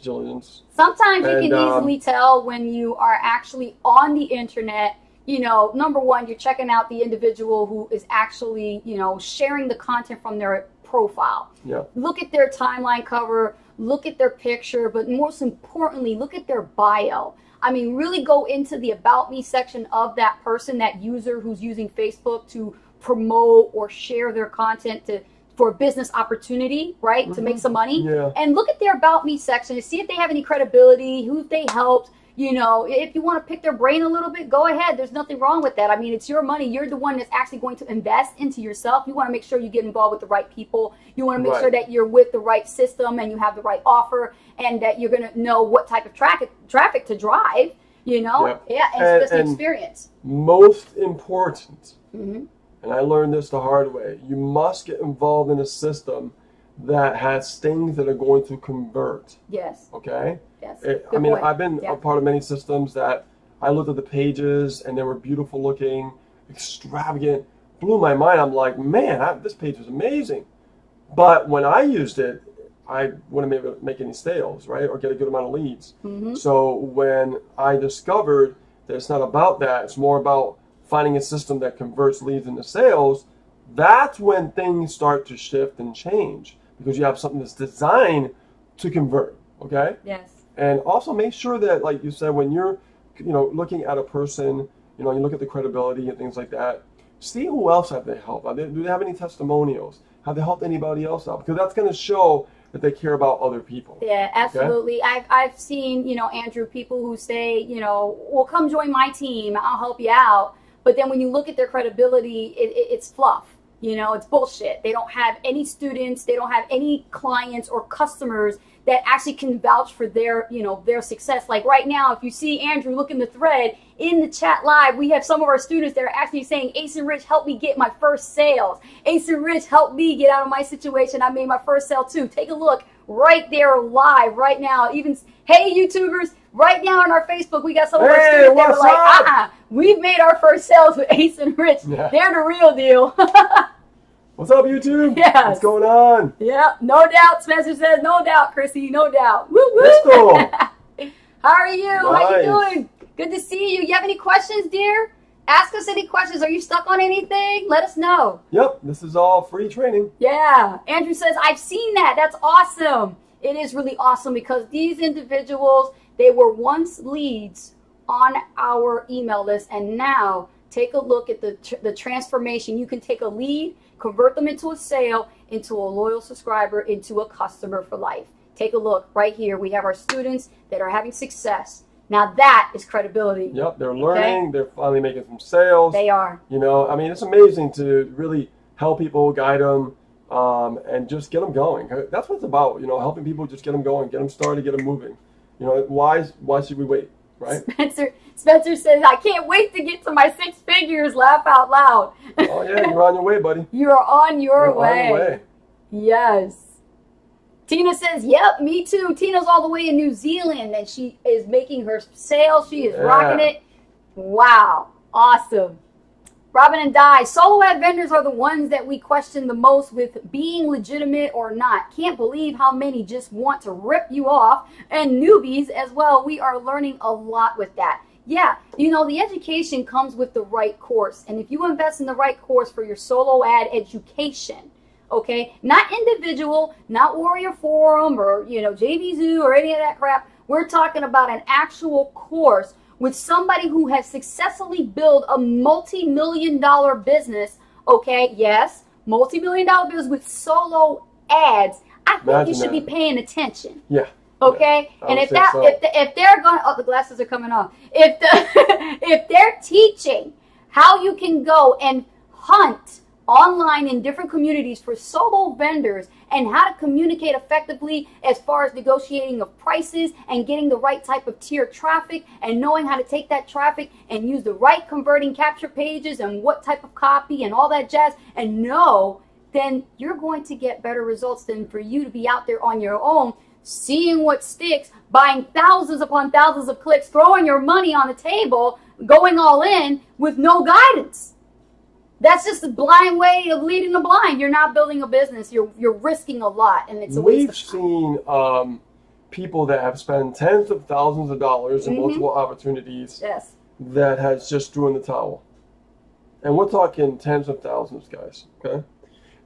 diligence. Sometimes you can easily tell when you are actually on the internet. You know, number one, you're checking out the individual who is actually, you know, sharing the content from their profile. Yeah. Look at their timeline cover, look at their picture, but most importantly, look at their bio. I mean, really go into the About Me section of that person, that user who's using Facebook to promote or share their content for a business opportunity, right? To make some money. Yeah. And look at their About Me section to see if they have any credibility, who they helped. You know, if you want to pick their brain a little bit, go ahead. There's nothing wrong with that. I mean, it's your money. You're the one that's actually going to invest into yourself. You want to make sure you get involved with the right people. You want to make sure that you're with the right system and you have the right offer and that you're going to know what type of traffic to drive, you know? Yep. Yeah, and it's just experience. Most important, and I learned this the hard way, you must get involved in a system that has things that are going to convert. Yes. Okay? Yes. I mean, I've been a part of many systems that I looked at the pages and they were beautiful looking, extravagant, blew my mind. I'm like, man, this page is amazing. But when I used it, I wouldn't be able to make any sales, right? Or get a good amount of leads. So when I discovered that it's not about that, it's more about finding a system that converts leads into sales, that's when things start to shift and change because you have something that's designed to convert, okay? Yes. And also make sure that, like you said, when you're, looking at a person, you look at the credibility and things like that, see who else have they helped. Do they have any testimonials? Have they helped anybody else out? Because that's going to show that they care about other people. Yeah, absolutely. Okay? I've seen, Andrew, people who say, well, come join my team. I'll help you out. But then when you look at their credibility, it's fluff. It's bullshit. They don't have any students. They don't have any clients or customers that actually can vouch for their, their success. Like right now, if you see Andrew, look in the thread, in the chat live, we have some of our students that are actually saying, Ace and Rich helped me get my first sales. Ace and Rich helped me get out of my situation. I made my first sale too. Take a look right there live right now. Even, hey, YouTubers, right now on our Facebook, we got some of our students that were like, we've made our first sales with Ace and Rich. Yeah. They're the real deal. What's up, YouTube? Yes. What's going on? Yeah, no doubt. Spencer says, no doubt, Chrissy, no doubt. Woo woo. Let's go. How are you? Nice. How you doing? Good to see you. You have any questions, dear? Ask us any questions. Are you stuck on anything? Let us know. Yep, this is all free training. Yeah. Andrew says, I've seen that. That's awesome. It is really awesome because these individuals, they were once leads on our email list, and now take a look at the transformation. You can take a lead, convert them into a sale, into a loyal subscriber, into a customer for life. Take a look right here. We have our students that are having success. Now that is credibility. Yep, they're learning. Okay? They're finally making some sales. They are. I mean, it's amazing to really help people, guide them, and just get them going. That's what it's about, helping people just get them going, get them started, get them moving. Why should we wait, right? Spencer says, I can't wait to get to my 6 figures. Laugh out loud. Oh, yeah, you're on your way, buddy. You're on your way. On your way. Yes. Tina says, yep, me too. Tina's all the way in New Zealand, and she is making her sales. She is rocking it. Wow. Awesome. Robin and Di, solo ad vendors are the ones that we question the most with being legitimate or not. Can't believe how many just want to rip you off, and newbies as well. We are learning a lot with that. Yeah, the education comes with the right course. And if you invest in the right course for your solo ad education, okay, not individual, not Warrior Forum or, JVZoo or any of that crap. We're talking about an actual course with somebody who has successfully built a multi-million-dollar business, okay, yes, multi-million-dollar business with solo ads. I think you should be paying attention. Yeah. Okay, and if they're going, the glasses are coming off. If they're teaching how you can go and hunt online in different communities for solo vendors and how to communicate effectively as far as negotiating of prices and getting the right type of tier traffic and knowing how to take that traffic and use the right converting capture pages and what type of copy and all that jazz and then you're going to get better results than for you to be out there on your own, seeing what sticks, buying thousands upon thousands of clicks, throwing your money on the table, going all in with no guidance. That's just a blind way of leading the blind. You're not building a business. You're risking a lot, and it's a waste of time. We've seen people that have spent tens of thousands of dollars in multiple opportunities that has just threw in the towel. And we're talking tens of thousands, guys, okay?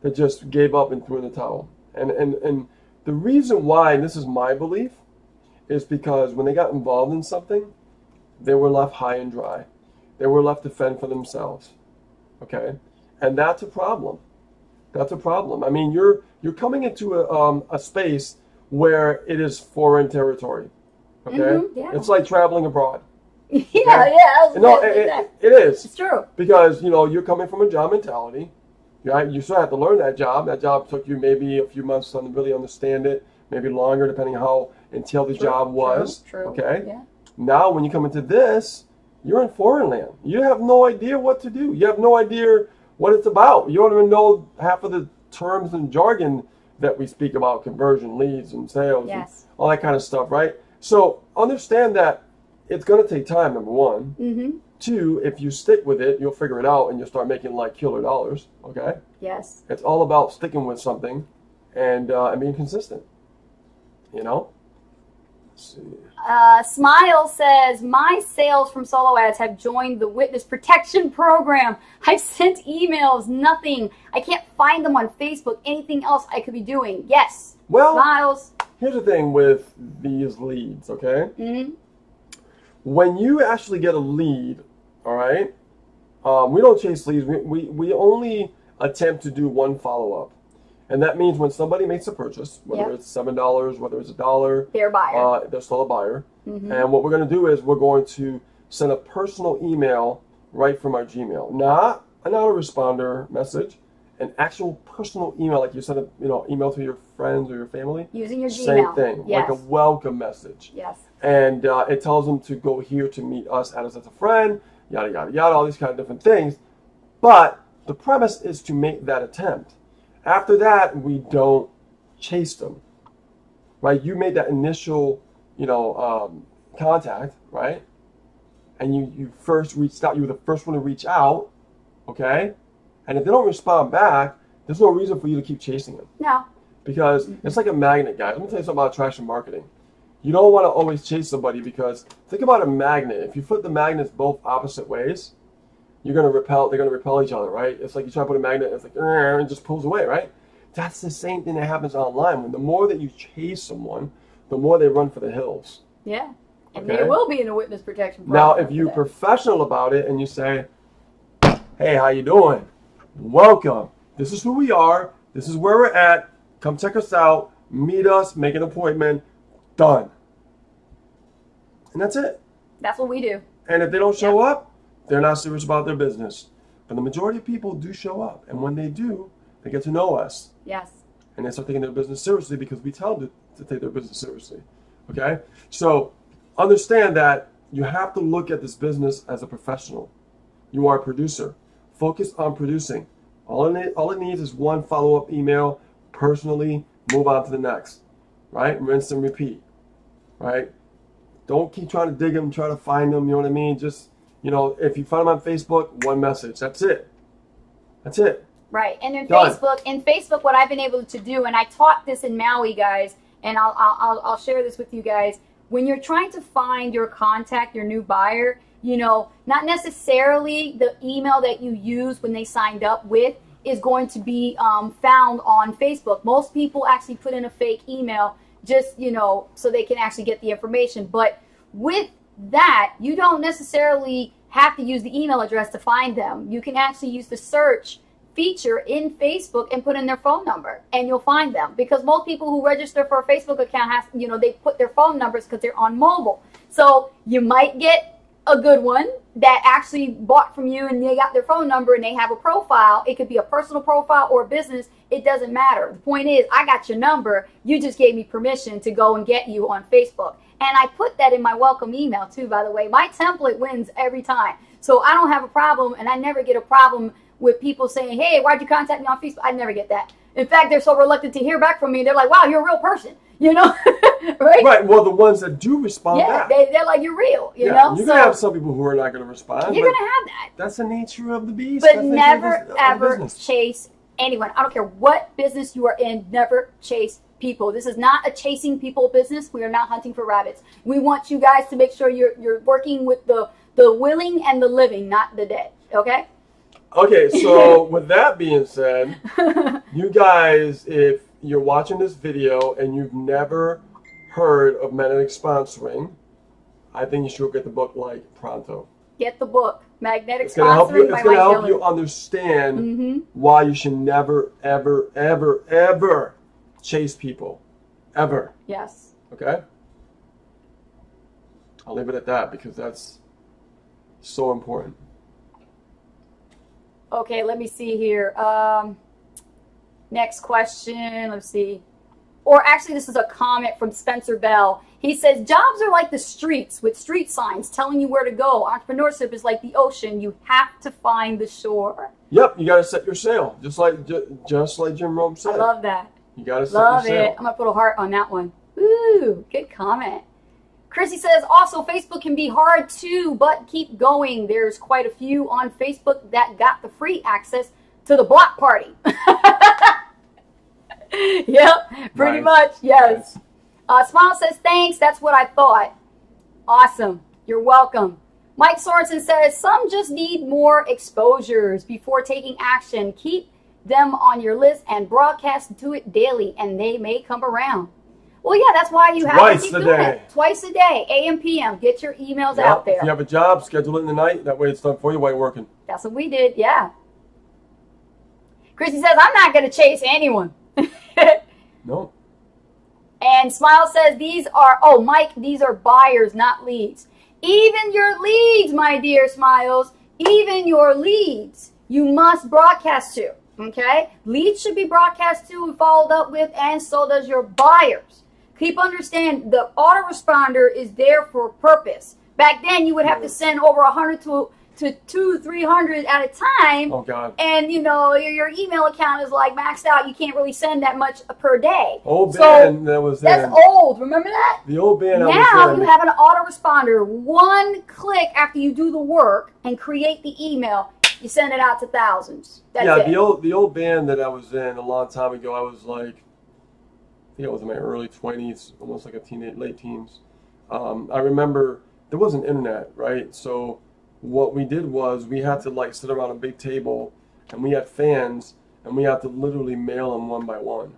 That just gave up and threw in the towel. And the reason why, and this is my belief, is because when they got involved in something, they were left high and dry. They were left to fend for themselves. Okay? And that's a problem. That's a problem. I mean, you're coming into a space where it is foreign territory. Okay, Yeah. it's like traveling abroad. Yeah, Okay? yeah. No, it is. It's true. Because, you know, you're coming from a job mentality. Right? You still have to learn that job. That job took you maybe a few months to really understand it, maybe longer, depending on how entailed the job was. True. Okay? Yeah. Now, when you come into this, you're in foreign land. You have no idea what to do. You have no idea what it's about. You don't even know half of the terms and jargon that we speak about, conversion, leads, and sales, and all that kind of stuff, right? So understand that it's going to take time, number one. Mm-hmm. Two, if you stick with it, you'll figure it out and you'll start making like killer dollars, okay? Yes. It's all about sticking with something and being consistent, you know? Let's see. Smile says, my sales from solo ads have joined the witness protection program. I've sent emails, nothing. I can't find them on Facebook. Anything else I could be doing? Yes. Well, Smiles. Here's the thing with these leads, okay? Mm-hmm. When you actually get a lead, all right, we don't chase leads. We only attempt to do one follow-up. And that means when somebody makes a purchase, whether it's $7, whether it's $1, they're a buyer. They're still a buyer. Mm-hmm. And what we're going to do is we're going to send a personal email right from our Gmail, not an autoresponder message, an actual personal email, like you send a email to your friends or your family. Using your Same Gmail. thing, Yes. like a welcome message. Yes. And it tells them to go here to meet us, add us as a friend, yada, yada, yada, all these kind of different things. But the premise is to make that attempt. After that, we don't chase them, right? You made that initial, contact, right? And you first reached out. You were the first one to reach out, okay? And if they don't respond back, there's no reason for you to keep chasing them. No. Because it's like a magnet, guys. Let me tell you something about attraction marketing. You don't want to always chase somebody because think about a magnet. If you flip the magnets both opposite ways, they're going to repel each other, right? It's like you try to put a magnet, it's like, it just pulls away, right? That's the same thing that happens online. When the more that you chase someone, the more they run for the hills. Yeah. And Okay? they will be in a witness protection Now, program. if you're professional about it and you say, hey, how you doing? Welcome. This is who we are. This is where we're at. Come check us out. Meet us. Make an appointment. Done. And that's it. That's what we do. And if they don't show up, they're not serious about their business. But the majority of people do show up. And when they do, they get to know us. Yes. And they start taking their business seriously because we tell them to take their business seriously. Okay? So understand that you have to look at this business as a professional. You are a producer. Focus on producing. All it needs is one follow-up email, personally, move on to the next. Right? Rinse and repeat. Right? Don't keep trying to dig them, try to find them, you know what I mean? Just, if you find them on Facebook, one message. That's it. That's it. Right. And in Done. Facebook, what I've been able to do, and I taught this in Maui, guys, and I'll share this with you guys. When you're trying to find your contact, your new buyer, not necessarily the email that you use when they signed up with is going to be found on Facebook. Most people actually put in a fake email just, so they can actually get the information. But with that, you don't necessarily have to use the email address to find them. You can actually use the search feature in Facebook and put in their phone number and you'll find them, because most people who register for a Facebook account they put their phone numbers because they're on mobile. So you might get a good one that actually bought from you and they got their phone number and they have a profile. It could be a personal profile or a business. It doesn't matter. The point is, I got your number. You just gave me permission to go and get you on Facebook. And I put that in my welcome email too, by the way. My template wins every time. So I don't have a problem, and I never get a problem with people saying, hey, why'd you contact me on Facebook? I never get that. In fact, they're so reluctant to hear back from me. They're like, wow, you're a real person, right? Right. Well, the ones that do respond back. They're like, you're real, you know? You're going to have some people who are not going to respond. You're going to have that. That's the nature of the beast. But That's the never, nature of the ever business. chase anyone. I don't care what business you are in. Never chase people. This is not a chasing people business. We are not hunting for rabbits. We want you guys to make sure you're working with the willing and the living, not the dead. Okay? Okay, so with that being said, you guys, if you're watching this video and you've never heard of Magnetic Sponsoring, I think you should go get the book like pronto. Get the book. Magnetic It's going to help you. sponsoring by It's going to Mike help you Dillon. understand why you should never, ever, ever, ever chase people, ever. Yes. Okay. I'll leave it at that because that's so important. Okay, let me see here. Next question. Let's see. Or actually, this is a comment from Spencer Bell. He says, jobs are like the streets with street signs telling you where to go. Entrepreneurship is like the ocean. You have to find the shore. Yep, you got to set your sail, just like Jim Rome said. I love that. You got to set Love your sail. it. I'm going to put a heart on that one. Ooh, good comment. Chrissy says, also, Facebook can be hard too, but keep going. There's quite a few on Facebook that got the free access to the block party. Yep, pretty much, yes. Smile says, thanks, that's what I thought. Awesome, you're welcome. Mike Sorensen says, some just need more exposures before taking action. Keep them on your list and broadcast to it daily, and they may come around. Well, yeah, that's why you have to keep doing it. Twice a day, AM, PM. Get your emails out there. If you have a job, schedule it in the night. That way it's done for you while you're working. That's what we did, yeah. Chrissy says, I'm not going to chase anyone. No. And Smile says, Mike, these are buyers, not leads. Even your leads, my dear Smiles, even your leads, you must broadcast to, okay? Leads should be broadcast to and followed up with, and so does your buyers. Keep understand, the autoresponder is there for a purpose. Back then, you would have to send over 100 to 200-300 at a time. Oh, God. And, you know, your email account is like maxed out. You can't really send that much per day. Old band that was That's old. Remember that? The old band I was Now in. you have an autoresponder. One click after you do the work and create the email, you send it out to thousands. That's it. the old band that I was in a long time ago, I was like, I think I was in my early 20s, almost like late teens. I remember there wasn't internet, right? So what we did was we had to like sit around a big table, and we had fans, and we had to literally mail them one by one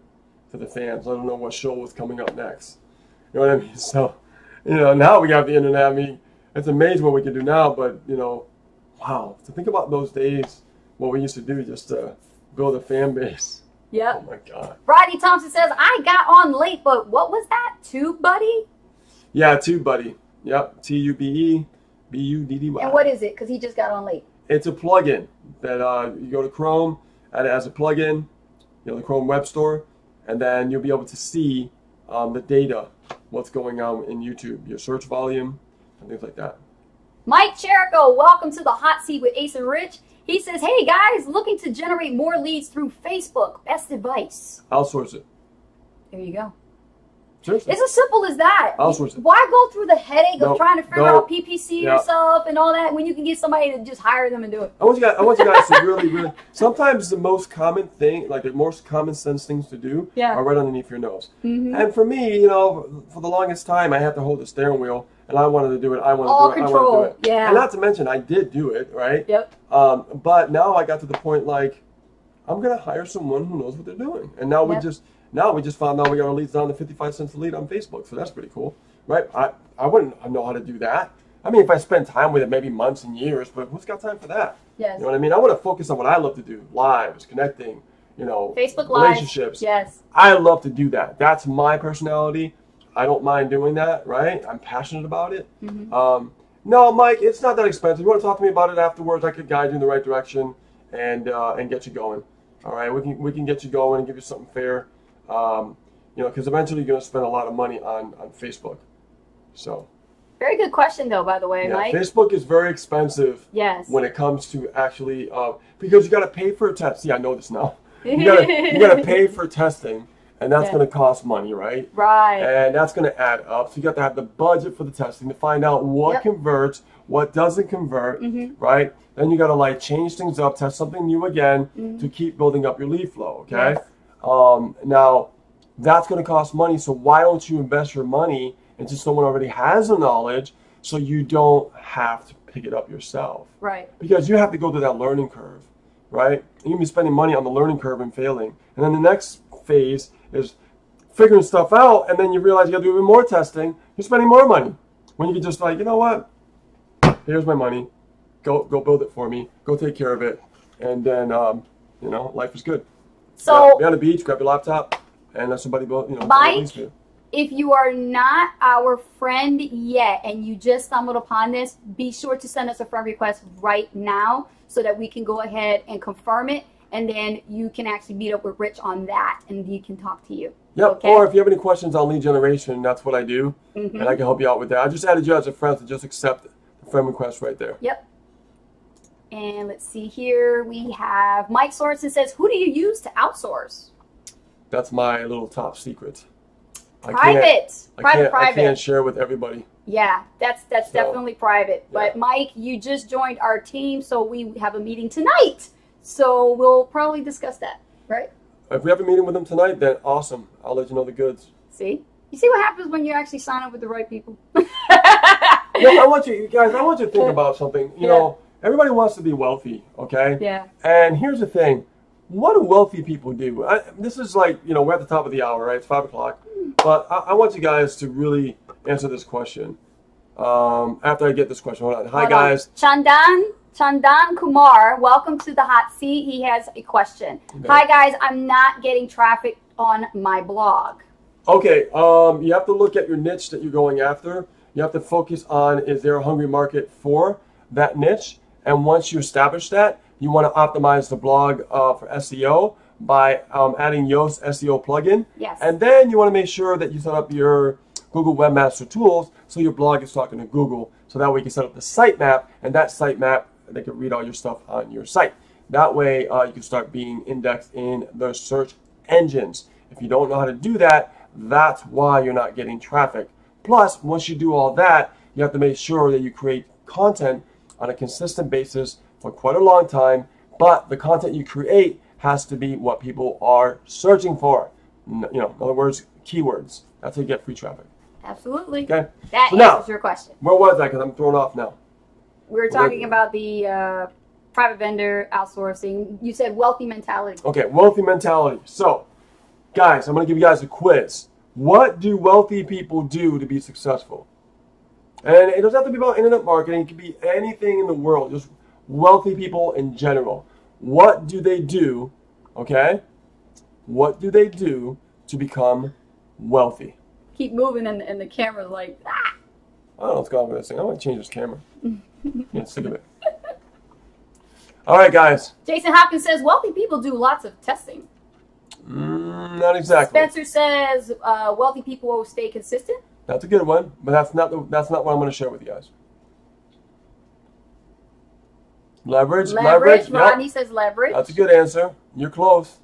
to the fans. I don't know what show was coming up next. You know what I mean? So, you know, now we got the internet. I mean, it's amazing what we can do now, but, you know, wow. To think about those days, what we used to do just to build a fan base. Yep. Oh, my God. Rodney Thompson says, I got on late, but what was that? TubeBuddy? Yeah, TubeBuddy. Yep, TubeBuddy. And what is it? Because he just got on late. It's a plugin that you go to Chrome, add it as a plugin, you know, the Chrome Web Store, and then you'll be able to see the data, what's going on in YouTube, your search volume, and things like that. Mike Cherico, welcome to the Hot Seat with Ace and Rich. He says, hey guys, looking to generate more leads through Facebook. Best advice. Outsource it. There you go. Seriously. It's as simple as that. Outsource it. Why go through the headache of trying to figure out PPC Yeah. yourself and all that when you can get somebody to just hire them and do it? I want you guys to really, sometimes the most common thing, like the most common sense things to do are right underneath your nose. Mm-hmm. And for me, you know, for the longest time, I had to hold the steering wheel, and I wanted to do it. I wanted All to do it. control. I wanted to do it. Yeah. And not to mention, I did do it, right? Yep. But now I got to the point, like, I'm going to hire someone who knows what they're doing. And now we just found out we got our leads down to 55 cents a lead on Facebook. So that's pretty cool, right? I wouldn't know how to do that. I mean, if I spend time with it, maybe months and years, but who's got time for that? Yes. You know what I mean? I want to focus on what I love to do, lives, connecting, you know, Facebook Live. relationships. Yes. I love to do that. That's my personality. I don't mind doing that, right? I'm passionate about it. Mm-hmm. No, Mike, it's not that expensive. You want to talk to me about it afterwards? I could guide you in the right direction and get you going. All right, we can get you going and give you something fair. You know, because eventually you're going to spend a lot of money on Facebook. So. Very good question, though, by the way, Yeah, Mike. Facebook is very expensive. Yes. When it comes to actually, because you got to pay for a test. See, I know this now. You got to pay for testing, and that's going to cost money, right? Right. And that's going to add up. So you got to have the budget for the testing to find out what converts, what doesn't convert, right? Then you got to like change things up, test something new again to keep building up your lead flow. Okay. Yes. Now that's going to cost money. So why don't you invest your money into someone who already has the knowledge, so you don't have to pick it up yourself? Right. Because you have to go through that learning curve, right? You can be spending money on the learning curve and failing. And then the next phase is figuring stuff out, and then you realize you got to do even more testing. You're spending more money when you can just like, you know what? Here's my money. go build it for me. Go take care of it. And then, you know, life is good. So be on the beach, grab your laptop, and let somebody build, you know, Mike, if you are not our friend yet and you just stumbled upon this, be sure to send us a friend request right now so that we can go ahead and confirm it. And then you can actually meet up with Rich on that and he can talk to you. Yep. Okay? Or if you have any questions on lead generation, that's what I do. And I can help you out with that. I just added you as a friend, so just accept the friend request right there. Yep. And let's see here. We have Mike Sorensen says, who do you use to outsource? That's my little top secret. Private. I can't share with everybody. Yeah, that's definitely private. Yeah. But Mike, you just joined our team, so we have a meeting tonight. So we'll probably discuss that, right? If we have a meeting with them tonight, then awesome. I'll let you know the goods. See? You see what happens when you actually sign up with the right people? Well, I want you guys to think about something. You know, everybody wants to be wealthy, okay? Yeah. And here's the thing. What do wealthy people do? This is like, you know, we're at the top of the hour, right? It's 5 o'clock. But I want you guys to really answer this question. After I get this question. Hold on. Hi, guys. Chandan Kumar, welcome to the hot seat. He has a question. Okay. Hi, guys. I'm not getting traffic on my blog. Okay. You have to look at your niche that you're going after. You have to focus on, is there a hungry market for that niche? And once you establish that, you want to optimize the blog for SEO by adding Yoast SEO plugin. Yes. And then you want to make sure that you set up your Google Webmaster Tools so your blog is talking to Google. So that way you can set up the sitemap, and that sitemap, they can read all your stuff on your site. That way you can start being indexed in the search engines. If you don't know how to do that, that's why you're not getting traffic. Plus, once you do all that, you have to make sure that you create content on a consistent basis for quite a long time, but the content you create has to be what people are searching for. You know, in other words, keywords. That's how you get free traffic. Absolutely. Okay. That answers your question. Where was that? Because I'm thrown off now. We were talking about the private vendor outsourcing. You said wealthy mentality. Okay, wealthy mentality. So, guys, I'm going to give you guys a quiz. What do wealthy people do to be successful? And it doesn't have to be about internet marketing. It can be anything in the world. Just wealthy people in general. What do they do, okay? What do they do to become wealthy? Keep moving and the camera's like, ah. I don't know what's going on with this thing. I want to change this camera. Yeah, sick of it. All right, guys. Jason Hopkins says, wealthy people do lots of testing. Not exactly. Spencer says, wealthy people will stay consistent. That's a good one, but that's not what I'm going to share with you guys. Leverage. Rodney says leverage. That's a good answer. You're close.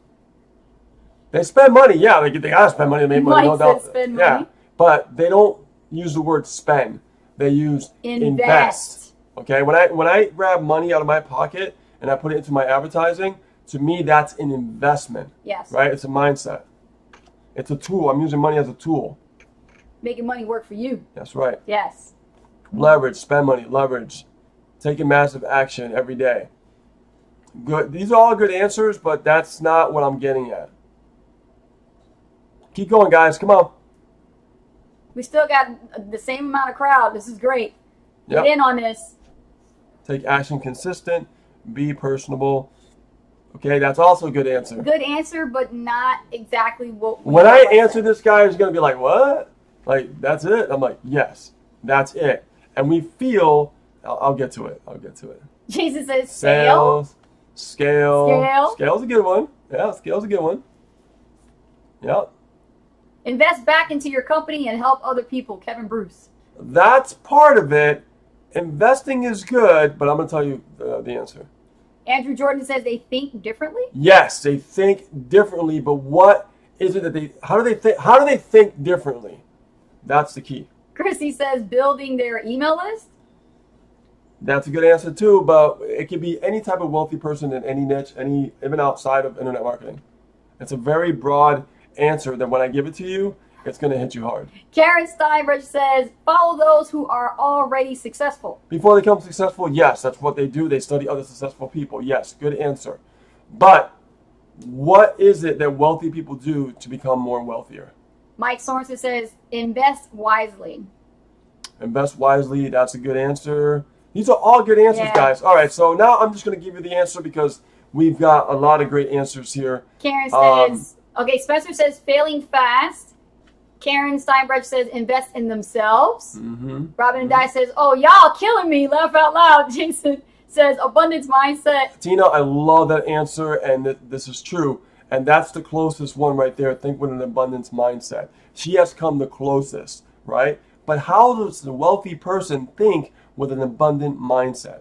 They spend money. Yeah, they got to spend money to make money. No doubt. Spend money. Yeah, but they don't use the word spend. They use invest. Okay, when I grab money out of my pocket and I put it into my advertising, to me that's an investment. Yes. Right? It's a mindset. It's a tool. I'm using money as a tool. Making money work for you. That's right. Yes. Leverage, spend money, leverage. Taking massive action every day. Good. These are all good answers, but that's not what I'm getting at. Keep going, guys. Come on. We still got the same amount of crowd. This is great. Get in on this. Take action consistent. Be personable. Okay, that's also a good answer. Good answer, but not exactly what we When I answer this guy is going to be like, what? Like, that's it? I'm like, yes, that's it. And we feel, I'll get to it. Jason says scale. Scale's a good one. Yeah, scale's a good one. Yep. Invest back into your company and help other people. Kevin Bruce. That's part of it. Investing is good, but I'm going to tell you the answer. Andrew Jordan says they think differently? Yes, they think differently, but what is it that how do they think differently? That's the key. Chrissy says building their email list? That's a good answer too, but it could be any type of wealthy person in any niche, even outside of internet marketing. It's a very broad answer that when I give it to you, it's going to hit you hard. Karen Steinbridge says, follow those who are already successful. Before they become successful, yes, that's what they do. They study other successful people. Yes, good answer. But what is it that wealthy people do to become more wealthier? Mike Sorensen says, invest wisely. Invest wisely, that's a good answer. These are all good answers, Yeah. guys. All right, so now I'm just going to give you the answer because we've got a lot of great answers here. Karen says, okay, Spencer says failing fast. Karen Steinbrecht says invest in themselves. Robin and Di says, oh, y'all killing me. Laugh out loud. Jason says abundance mindset. Tina, I love that answer, and this is true. And that's the closest one right there. Think with an abundance mindset. She has come the closest, right? But how does the wealthy person think with an abundant mindset?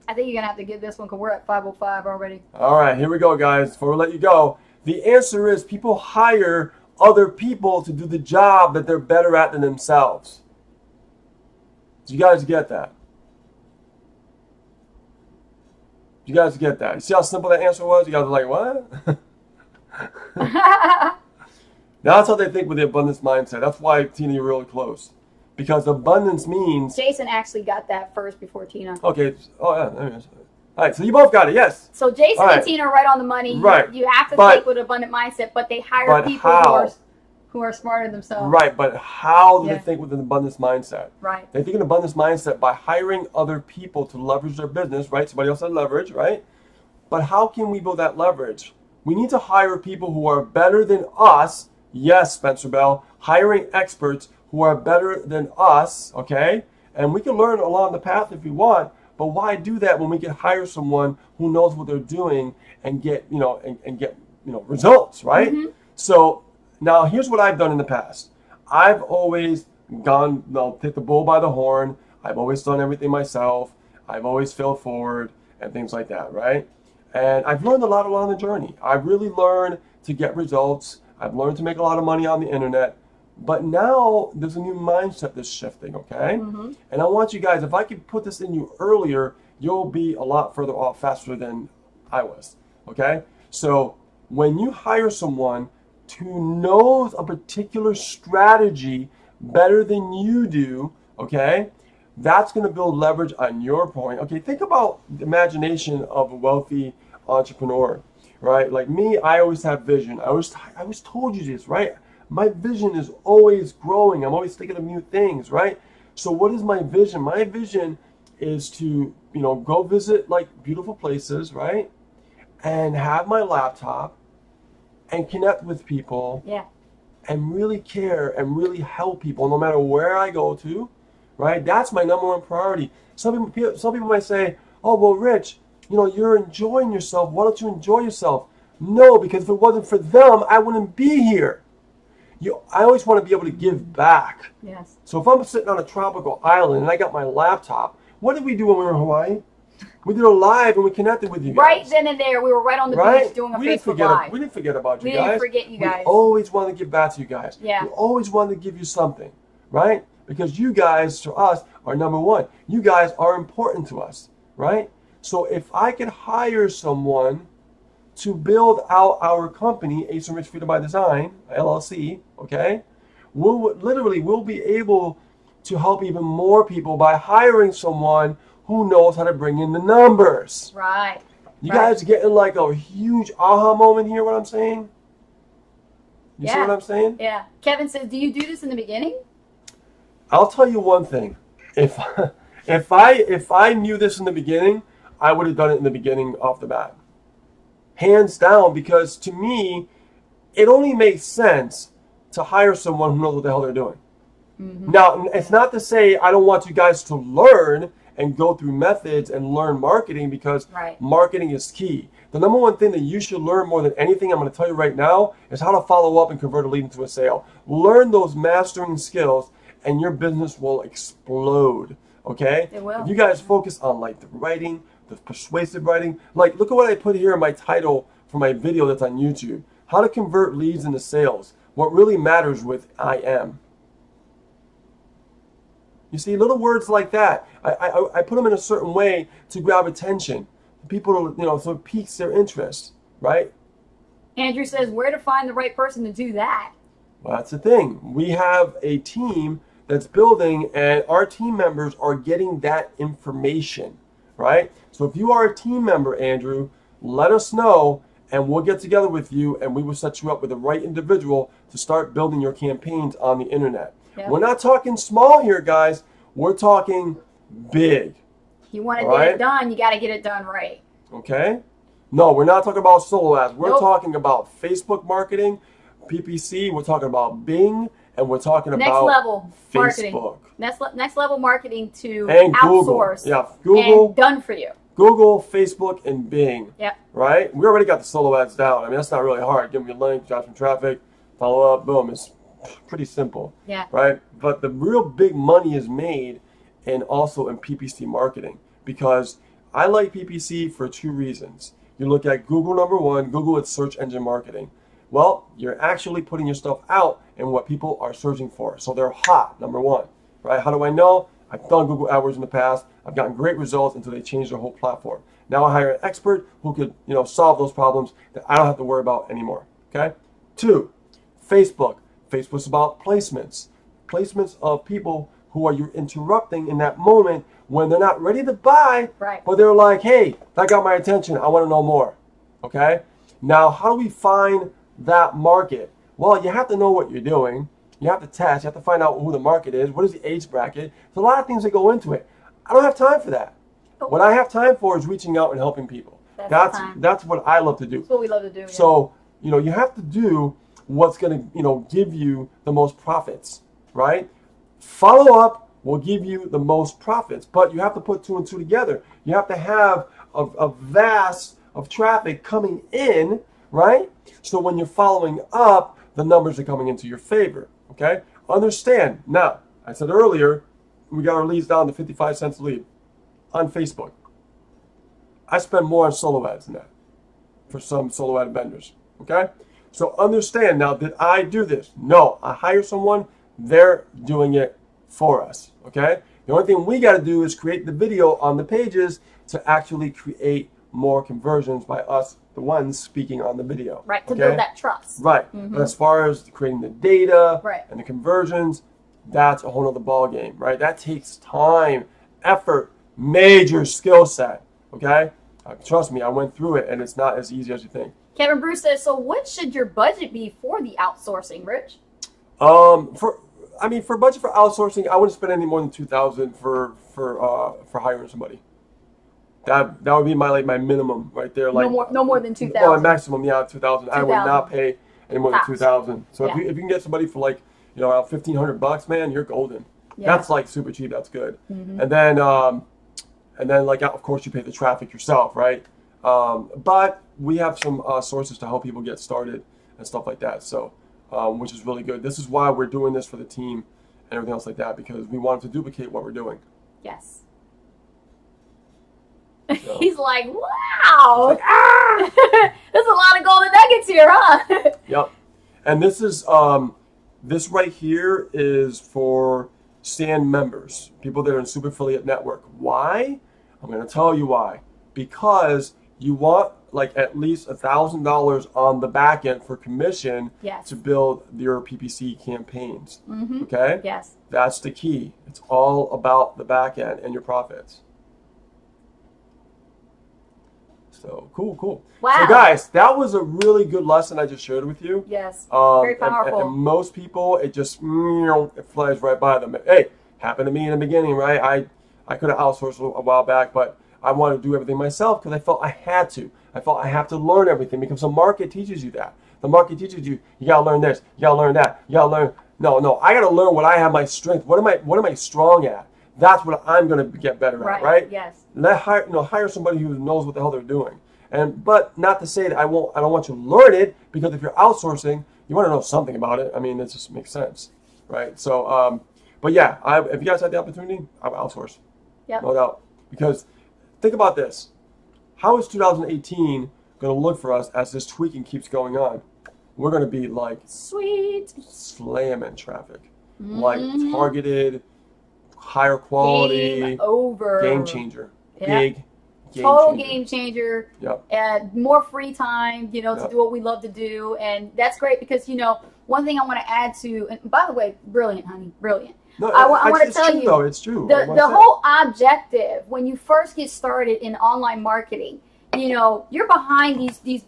I think you're going to have to get this one because we're at 5:05 already. All right, here we go, guys. Before we let you go, the answer is people hire other people to do the job that they're better at than themselves. Do you guys get that? You guys get that? You see how simple that answer was? You guys are like, what? That's how they think with the abundance mindset. That's why, Tina, you're really close. Because abundance means... Jason actually got that first before Tina. Okay. Oh, yeah. There it is. All right, so you both got it, yes. So Jason All right. and Tina are right on the money. Right. You have to But- think with abundant mindset, but they hire but people how? who are smarter than themselves. Right, but how do Yeah. they think with an abundance mindset? Right. They think an abundance mindset by hiring other people to leverage their business, right? Somebody else said leverage, right? But how can we build that leverage? We need to hire people who are better than us. Yes, Spencer Bell, hiring experts who are better than us, okay? And we can learn along the path if we want, but why do that when we can hire someone who knows what they're doing and get, and get, results, right? So now here's what I've done in the past. I've always gone, take the bull by the horn. I've always done everything myself. I've always failed forward and things like that, right? And I've learned a lot along the journey. I've really learned to get results. I've learned to make a lot of money on the internet. But now there's a new mindset that's shifting, okay? And I want you guys, if I could put this in you earlier, you'll be a lot further off faster than I was, okay? So when you hire someone who knows a particular strategy better than you do, okay, that's going to build leverage on your point. Okay, think about the imagination of a wealthy entrepreneur, right? Like me, I always have vision. I always told you this, right? My vision is always growing. I'm always thinking of new things, right? So what is my vision? My vision is to, go visit like beautiful places, right? And have my laptop and connect with people. Yeah. And really care and really help people no matter where I go to, right? That's my number one priority. Some people might say, oh, well, Rich, you're enjoying yourself. Why don't you enjoy yourself? No, because if it wasn't for them, I wouldn't be here. I always want to be able to give back. Yes. So if I'm sitting on a tropical island and I got my laptop, what did we do when we were in Hawaii? We did a live and we connected with you guys. Right then and there, we were right on the beach doing a Facebook Live. We didn't forget about you We guys. didn't forget you guys. We always want to give back to you guys. Yeah. We always want to give you something, right? Because you guys, to us, are number one. You guys are important to us, right? So if I could hire someone to build out our company, Ace and Rich Freedom by Design, LLC, okay, we'll be able to help even more people by hiring someone who knows how to bring in the numbers. Right. You guys getting like a huge aha moment here, what I'm saying? You see what I'm saying? Yeah. Kevin says, do you do this in the beginning? I'll tell you one thing. If I knew this in the beginning, I would have done it in the beginning off the bat. Hands down, because to me, it only makes sense to hire someone who knows what the hell they're doing. Now, it's not to say I don't want you guys to learn and go through methods and learn marketing, because marketing is key. The number one thing that you should learn more than anything, I'm going to tell you right now, is how to follow up and convert a lead into a sale. Learn those mastering skills and your business will explode, okay? It will. If you guys focus on like the writing, the persuasive writing, like look at what I put here in my title for my video that's on YouTube. How to convert leads into sales. What really matters with I am. You see, little words like that. I put them in a certain way to grab attention. People, so it piques their interest, right? Andrew says, where to find the right person to do that? Well, that's the thing. We have a team that's building, and our team members are getting that information, right? So if you are a team member, Andrew, let us know, and we'll get together with you, and we will set you up with the right individual to start building your campaigns on the internet. Yep. We're not talking small here, guys. We're talking big. You want to All get right? it done, you got to get it done right. Okay? No, we're not talking about solo ads. We're Nope. talking about Facebook marketing, PPC. We're talking about Bing, and we're talking Next about level marketing. Facebook Next level marketing to and Google. outsource. Yeah, Google, And done for you. Google, Facebook, and Bing. Yep. Right? We already got the solo ads down. I mean, that's not really hard. Give me a link, drive some traffic, follow up, boom. It's pretty simple. Yeah. Right? But the real big money is made and also in PPC marketing, because I like PPC for two reasons. You look at Google, number one. Google, it's search engine marketing. Well, you're actually putting your stuff out in what people are searching for. So they're hot, number one. Right? How do I know? I've done Google AdWords in the past. I've gotten great results until they changed their whole platform. Now I hire an expert who could, solve those problems that I don't have to worry about anymore. Okay? 2, Facebook. Facebook's about placements. Placements of people who are you interrupting in that moment when they're not ready to buy, Right. but they're like, hey, that got my attention. I want to know more. Okay? Now, how do we find that market? Well, you have to know what you're doing. You have to test. You have to find out who the market is. What is the age bracket? There's a lot of things that go into it. I don't have time for that. What I have time for is reaching out and helping people. That's what I love to do. That's what we love to do. Yeah. So, you have to do what's going to, give you the most profits, right? Follow up will give you the most profits, but you have to put 2 and 2 together. You have to have a vast of traffic coming in, right? So when you're following up, the numbers are coming into your favor, okay? Understand. Now, I said earlier, we got our leads down to 55 cents a lead on Facebook. I spend more on solo ads than that for some solo ad vendors, okay? So understand now, did I do this? No, I hire someone, they're doing it for us, okay? The only thing we got to do is create the video on the pages to actually create more conversions by us, the ones speaking on the video. Right, to okay? build that trust. Right. But as far as creating the data Right. and the conversions, that's a whole other ball game, right? That takes time, effort, major skill set, okay? Trust me, I went through it, and it's not as easy as you think. Kevin Bruce says, so what should your budget be for the outsourcing, Rich? For budget for outsourcing, I wouldn't spend any more than $2,000 for hiring somebody. That would be my minimum right there. Like no more than 2,000. Oh, maximum, yeah, 2,000. I would not pay any more than Tops. 2,000. So Yeah. if you can get somebody for like around $1,500, man, you're golden. Yeah. That's like super cheap. That's good. And then like of course you pay the traffic yourself, right? But we have some sources to help people get started and stuff like that. So which is really good. This is why we're doing this for the team and everything else like that, because we wanted to duplicate what we're doing. Yes. So. He's like, wow. It's like, There's a lot of golden nuggets here, huh? Yep. And this is this right here is for SAN members, people that are in Super Affiliate Network. Why? I'm going to tell you why. Because you want like at least $1,000 on the back end for commission Yes. to build your PPC campaigns. Mm-hmm. Okay? Yes. That's the key. It's all about the back end and your profits. So cool. Wow. So guys, that was a really good lesson I just shared with you. Yes. Very powerful. And most people, it just it flies right by them. Hey, happened to me in the beginning, right? I could have outsourced a while back, but I wanted to do everything myself because I felt I had to. I felt I have to learn everything because the market teaches you that. The market teaches you, you gotta learn this, you gotta learn that, you gotta learn. No, I gotta learn what I have my strength. What am I strong at? That's what I'm gonna get better at, right? Yes. Hire somebody who knows what the hell they're doing. But not to say that I don't want you to learn it, because if you're outsourcing, you want to know something about it. I mean, it just makes sense, right? So, but yeah, if you guys had the opportunity, I would outsource, Yep. no doubt. Because think about this: how is 2018 going to look for us as this tweaking keeps going on? We're going to be like Sweet. slamming traffic, like targeted, higher quality, Game over. game changer, Yeah. big. Total game changer. Yep. And more free time, to Yep. do what we love to do. And that's great because, one thing I want to add to, and by the way, brilliant, honey, brilliant. No, I want to it's tell true, you, though. It's true. the whole objective when you first get started in online marketing, you're behind these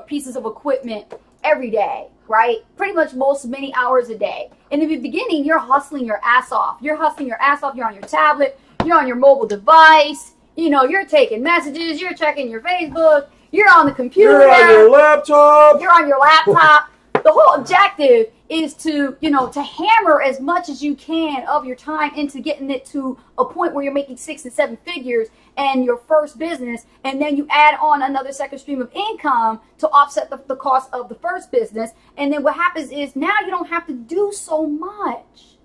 pieces of equipment every day, right? Pretty much many hours a day. In the beginning, you're hustling your ass off. You're hustling your ass off. You're on your tablet. You're on your mobile device. You know, you're taking messages. You're checking your Facebook. You're on the computer. You're on your laptop. You're on your laptop. The whole objective is to, you know, to hammer as much as you can of your time into getting it to a point where you're making 6 and 7 figures and your first business, and then you add on another second stream of income to offset the cost of the first business. And then what happens is now you don't have to do so much.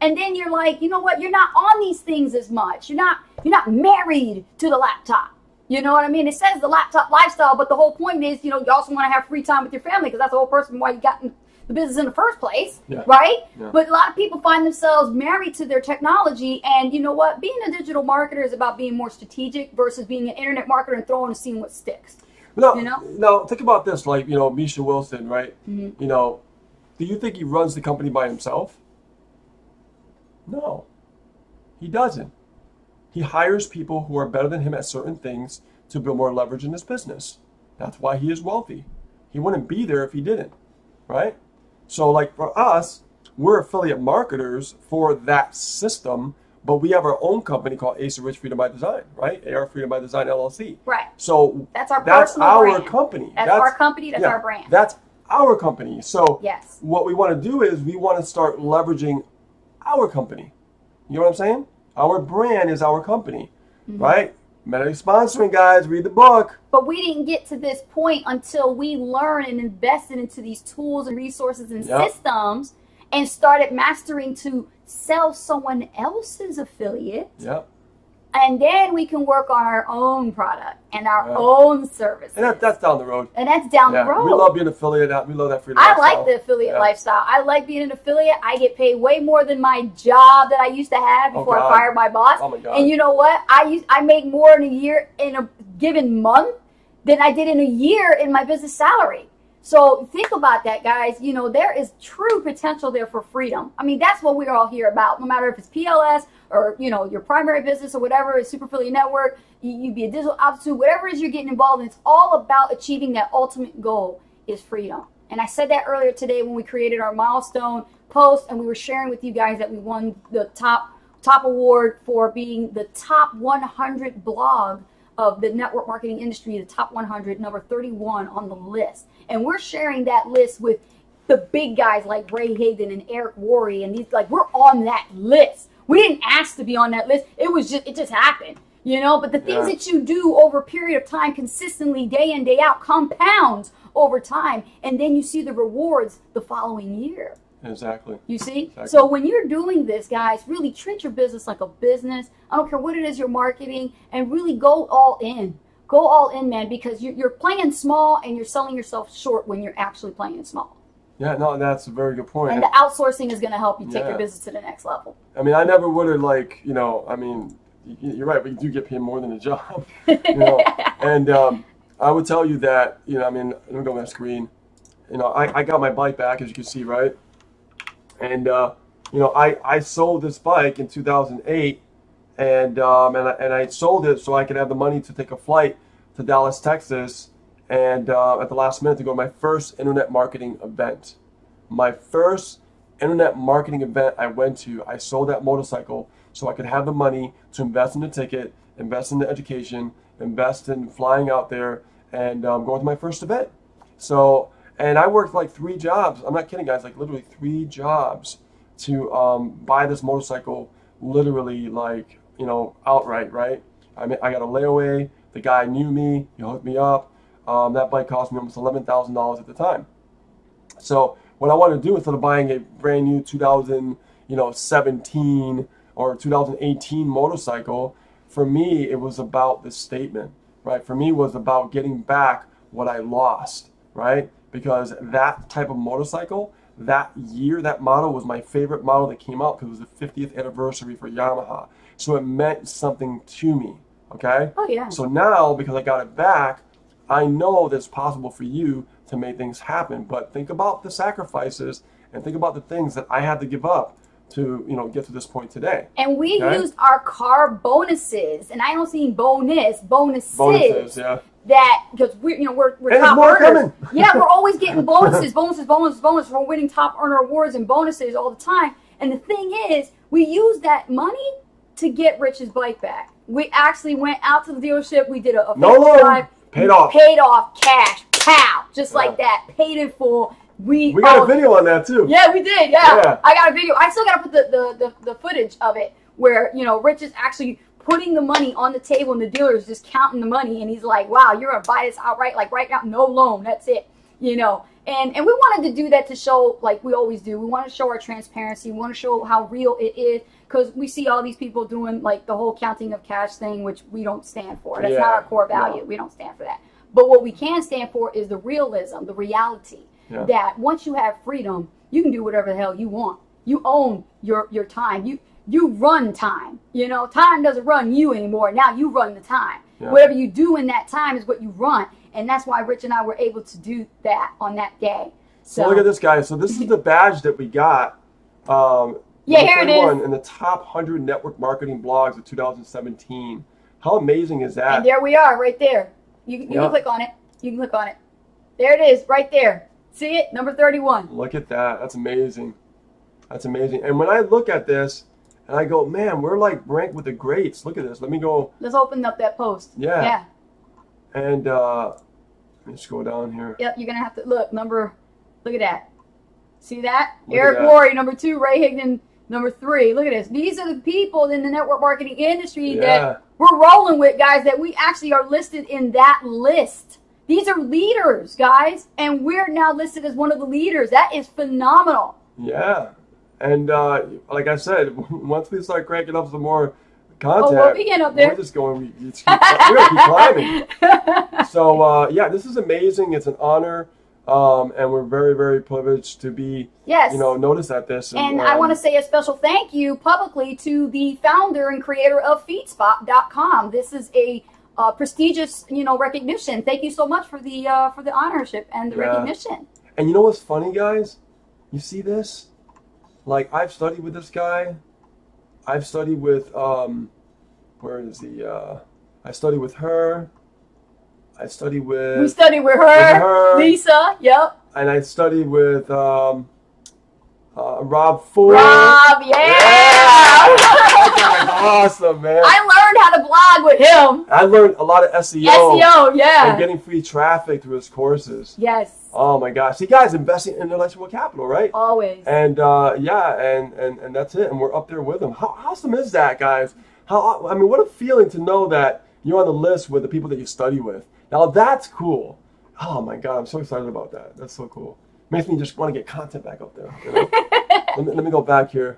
And then you're like, you know what? You're not on these things as much. You're not married to the laptop. You know what I mean? It says the laptop lifestyle, but the whole point is, you know, you also want to have free time with your family, because that's the whole person why you got in the business in the first place, right? Yeah. But a lot of people find themselves married to their technology, and you know what? Being a digital marketer is about being more strategic versus being an internet marketer and throwing and seeing what sticks. No, you know? Now think about this, like, you know, Misha Wilson, right? Mm-hmm. You know, do you think he runs the company by himself? No, he doesn't. He hires people who are better than him at certain things to build more leverage in his business. That's why he is wealthy. He wouldn't be there if he didn't, right? So like for us, we're affiliate marketers for that system, but we have our own company called Ace of Rich Freedom by Design, right? AR Freedom by Design LLC. Right. So that's our brand. Company. That's our company. That's our brand. That's our company. So yes, what we want to do is we want to start leveraging our company. You know what I'm saying? Our brand is our company, right? Meta sponsoring, guys, read the book. But we didn't get to this point until we learned and invested into these tools and resources and systems and started mastering to sell someone else's affiliate. Yep. And then we can work on our own product and our own services. And that's down the road. And that's down the road. We love being an affiliate. We love that freedom. I like the affiliate lifestyle. I like being an affiliate. I get paid way more than my job that I used to have before I fired my boss. Oh my God. And you know what? I make more in a year in a given month than I did in a year in my business salary. So think about that, guys. You know, there is true potential there for freedom. I mean, that's what we're all here about. No matter if it's PLS or, you know, your primary business or whatever, Super Affiliate Network, you be a digital altitude, whatever it is you're getting involved in, it's all about achieving that ultimate goal is freedom. And I said that earlier today when we created our milestone post, and we were sharing with you guys that we won the top award for being the top 100 blog of the network marketing industry, the top 100, number 31 on the list. And we're sharing that list with the big guys like Ray Higdon and Eric Worre, and these, like, we're on that list. We didn't ask to be on that list. It just happened, you know. But the things that you do over a period of time, consistently, day in, day out, compounds over time, and then you see the rewards the following year. Exactly. You see? Exactly. So when you're doing this, guys, really treat your business like a business. I don't care what it is you're marketing, and really go all in. Go all in, man, because you're playing small and you're selling yourself short when you're actually playing small. Yeah, no, that's a very good point. And the outsourcing is going to help you take your business to the next level. I mean, I never would have, like, you know, I mean, you're right, we do get paid more than a job. You know? And I would tell you that, you know, I mean, let me go on that screen. You know, I got my bike back, as you can see, right? And, you know, I sold this bike in 2008, and I sold it so I could have the money to take a flight to Dallas, Texas, and at the last minute to go to my first internet marketing event. My first internet marketing event I went to, I sold that motorcycle so I could have the money to invest in the ticket, invest in the education, invest in flying out there, and going to my first event. So, and I worked like 3 jobs. I'm not kidding, guys, like literally 3 jobs to buy this motorcycle, literally, like, you know, outright, right? I mean, I got a layaway. The guy knew me. He hooked me up. That bike cost me almost $11,000 at the time. So what I wanted to do, instead of buying a brand new 2017 or 2018 motorcycle, for me, it was about the statement, right? For me, it was about getting back what I lost, right? Because that type of motorcycle, that year, that model was my favorite model that came out because it was the 50th anniversary for Yamaha. So it meant something to me, okay? Oh, yeah. So now, because I got it back, I know that it's possible for you to make things happen. But think about the sacrifices and think about the things that I had to give up to, you know, get to this point today. And we used our car bonuses, and I don't mean bonuses, Bonuses, yeah. that because we're And top more earners. coming. Yeah, we're always getting bonuses. We're winning top earner awards and bonuses all the time. And the thing is, we use that money to get Rich's bike back. We actually went out to the dealership. We did a No Facebook loan. Live. Paid off. Paid off cash. Pow. Just Yeah. like that. Paid in full. We got a video on that too. Yeah, we did. Yeah. Yeah. I got a video. I still got to put the footage of it where, Rich is actually putting the money on the table and the dealer is just counting the money. And he's like, wow, you're going to buy this outright. Like right now, no loan. That's it. And we wanted to do that to show, like we always do, we want to show our transparency. We want to show how real it is because we see all these people doing like the whole counting of cash thing, which we don't stand for. That's not our core value. No. We don't stand for that. But what we can stand for is the realism, the reality that once you have freedom, you can do whatever the hell you want. You own your time. You run time. Time doesn't run you anymore. Now you run the time. Yeah. Whatever you do in that time is what you run. And that's why Rich and I were able to do that on that day. So look at this, guys. So this is the badge that we got. Yeah, here it is. In the top 100 network marketing blogs of 2017. How amazing is that? And there we are, right there. You can click on it. You can click on it. There it is, right there. See it? Number 31. Look at that. That's amazing. That's amazing. And when I look at this, and I go, man, we're like ranked with the greats. Look at this. Let me go. Let's open up that post. Yeah. And let me just go down here. Yep, you're going to have to look at that. See that? Look Eric at that. Worre, number 2, Ray Higdon, number 3. Look at this. These are the people in the network marketing industry that we're rolling with, guys, that we actually are listed in that list. These are leaders, guys, and we're now listed as one of the leaders. That is phenomenal. Yeah. And like I said, once we start cranking up some more content, we'll be getting up there. We're just going, we're going to keep climbing. So, yeah, this is amazing. It's an honor. And we're very, very privileged to be, noticed at this. And I want to say a special thank you publicly to the founder and creator of Feedspot.com. This is a prestigious, recognition. Thank you so much for the honorship and the recognition. And you know what's funny, guys? You see this? Like, I've studied with this guy. I've studied with, where is he? I studied with her. I studied with... We studied with her. Lisa, yep. And I studied with Rob Ford. Rob, yeah! Awesome, man. I learned how to blog with him. I learned a lot of SEO. SEO, yeah. And getting free traffic through his courses. Yes. Oh, my gosh. See, guys, investing in intellectual capital, right? Always. And, and that's it. And we're up there with him. How awesome is that, guys? What a feeling to know that you're on the list with the people that you study with. Now that's cool. Oh my God, I'm so excited about that. That's so cool. Makes me just want to get content back up there. Let me go back here.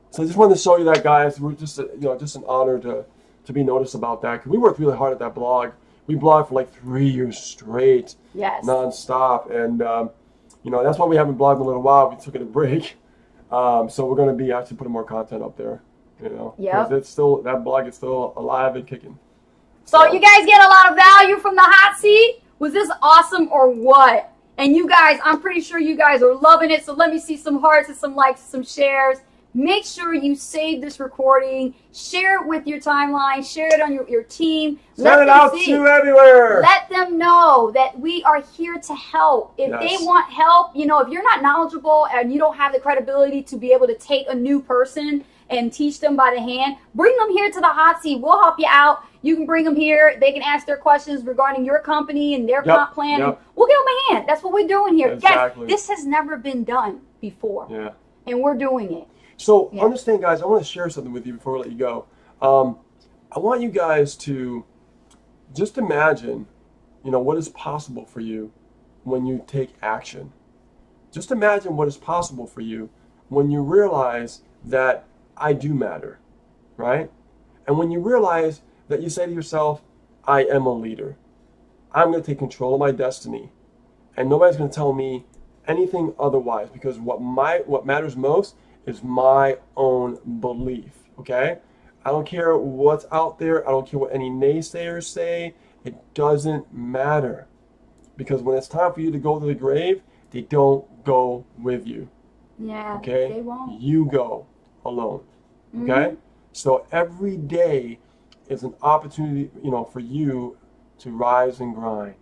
So I just wanted to show you that, guys. We're just just an honor to be noticed about that. Because we worked really hard at that blog. We blogged for like 3 years straight, nonstop, and that's why we haven't blogged in a little while. We took a break, so we're going to be actually putting more content up there. Because it's still, that blog is still alive and kicking. So you guys get a lot of value from the hot seat? Was this awesome or what? And you guys, I'm pretty sure you guys are loving it. So let me see some hearts and some likes, some shares. Make sure you save this recording. Share it with your timeline. Share it on your team. Send it out to everywhere. Let them know that we are here to help. If they want help, if you're not knowledgeable and you don't have the credibility to be able to take a new person and teach them by the hand, bring them here to the hot seat. We'll help you out. You can bring them here. They can ask their questions regarding your company and their comp plan. And we'll give them a hand. That's what we're doing here. Exactly. Guys, this has never been done before. Yeah. And we're doing it. So understand, guys, I want to share something with you before we let you go. I want you guys to just imagine, what is possible for you when you take action. Just imagine what is possible for you when you realize that I do matter, right? And when you realize that you say to yourself, I am a leader. I'm going to take control of my destiny. And nobody's going to tell me anything otherwise, because what matters most is my own belief, okay? I don't care what's out there. I don't care what any naysayers say. It doesn't matter. Because when it's time for you to go to the grave, they don't go with you. Yeah, okay? They won't. You go alone, okay? So every day is an opportunity, for you to rise and grind.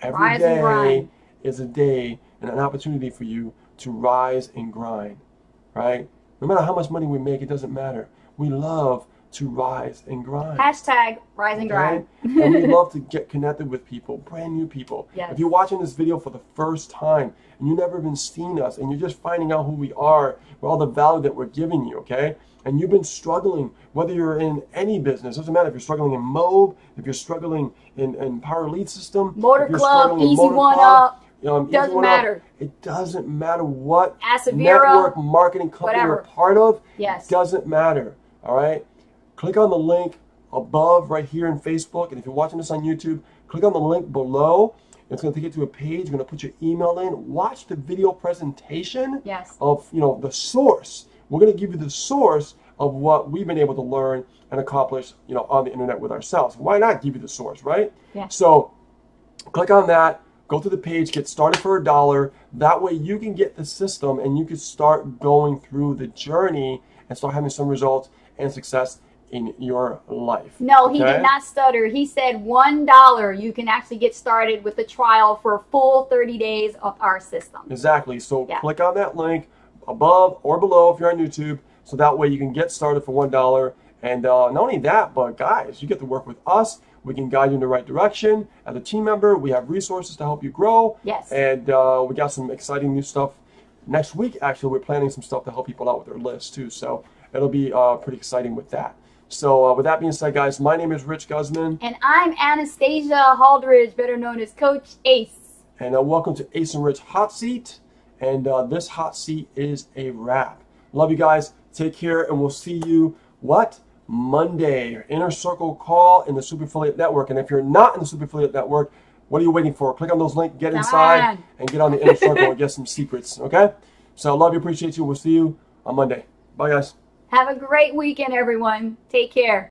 Every Rise and grind. day is a day and an opportunity for you to rise and grind, right? No matter how much money we make, it doesn't matter. We love to rise and grind. Hashtag rise and grind. And we love to get connected with people, brand new people. Yes. If you're watching this video for the first time and you've never even seen us and you're just finding out who we are, with all the value that we're giving you, okay? And you've been struggling, whether you're in any business, doesn't matter if you're struggling in Mob, if you're struggling in Power Lead System, Motor if you're Club, struggling in Easy Motor One Club, Up. Easy Doesn't One Up. matter. It doesn't matter what Asavera, network marketing company whatever. you're a part of. Yes. It doesn't matter, all right? Click on the link above right here in Facebook. And if you're watching this on YouTube, click on the link below. It's going to take you to a page. You're going to put your email in. Watch the video presentation Yes. of, the source. We're going to give you the source of what we've been able to learn and accomplish, on the internet with ourselves. Why not give you the source, right? Yeah. So click on that. Go to the page. Get started for $1. That way you can get the system and you can start going through the journey and start having some results and success in your life. No, he okay? did not stutter. He said $1. You can actually get started with the trial for a full 30 days of our system. Exactly. So Yeah. click on that link above or below if you're on YouTube. So that way you can get started for $1. And not only that, but guys, you get to work with us. We can guide you in the right direction. As a team member, we have resources to help you grow. Yes. And we got some exciting new stuff. Next week, actually, we're planning some stuff to help people out with their lists too. So it'll be pretty exciting with that. So with that being said, guys, my name is Rich Guzman. And I'm Anastasia Haldridge, better known as Coach Ace. And welcome to Ace and Rich Hot Seat. And this hot seat is a wrap. Love you guys. Take care. And we'll see you, Monday. Inner Circle call in the Super Affiliate Network. And if you're not in the Super Affiliate Network, what are you waiting for? Click on those links, get inside, and get on the Inner Circle and get some secrets, okay? So I love you, appreciate you. We'll see you on Monday. Bye, guys. Have a great weekend, everyone. Take care.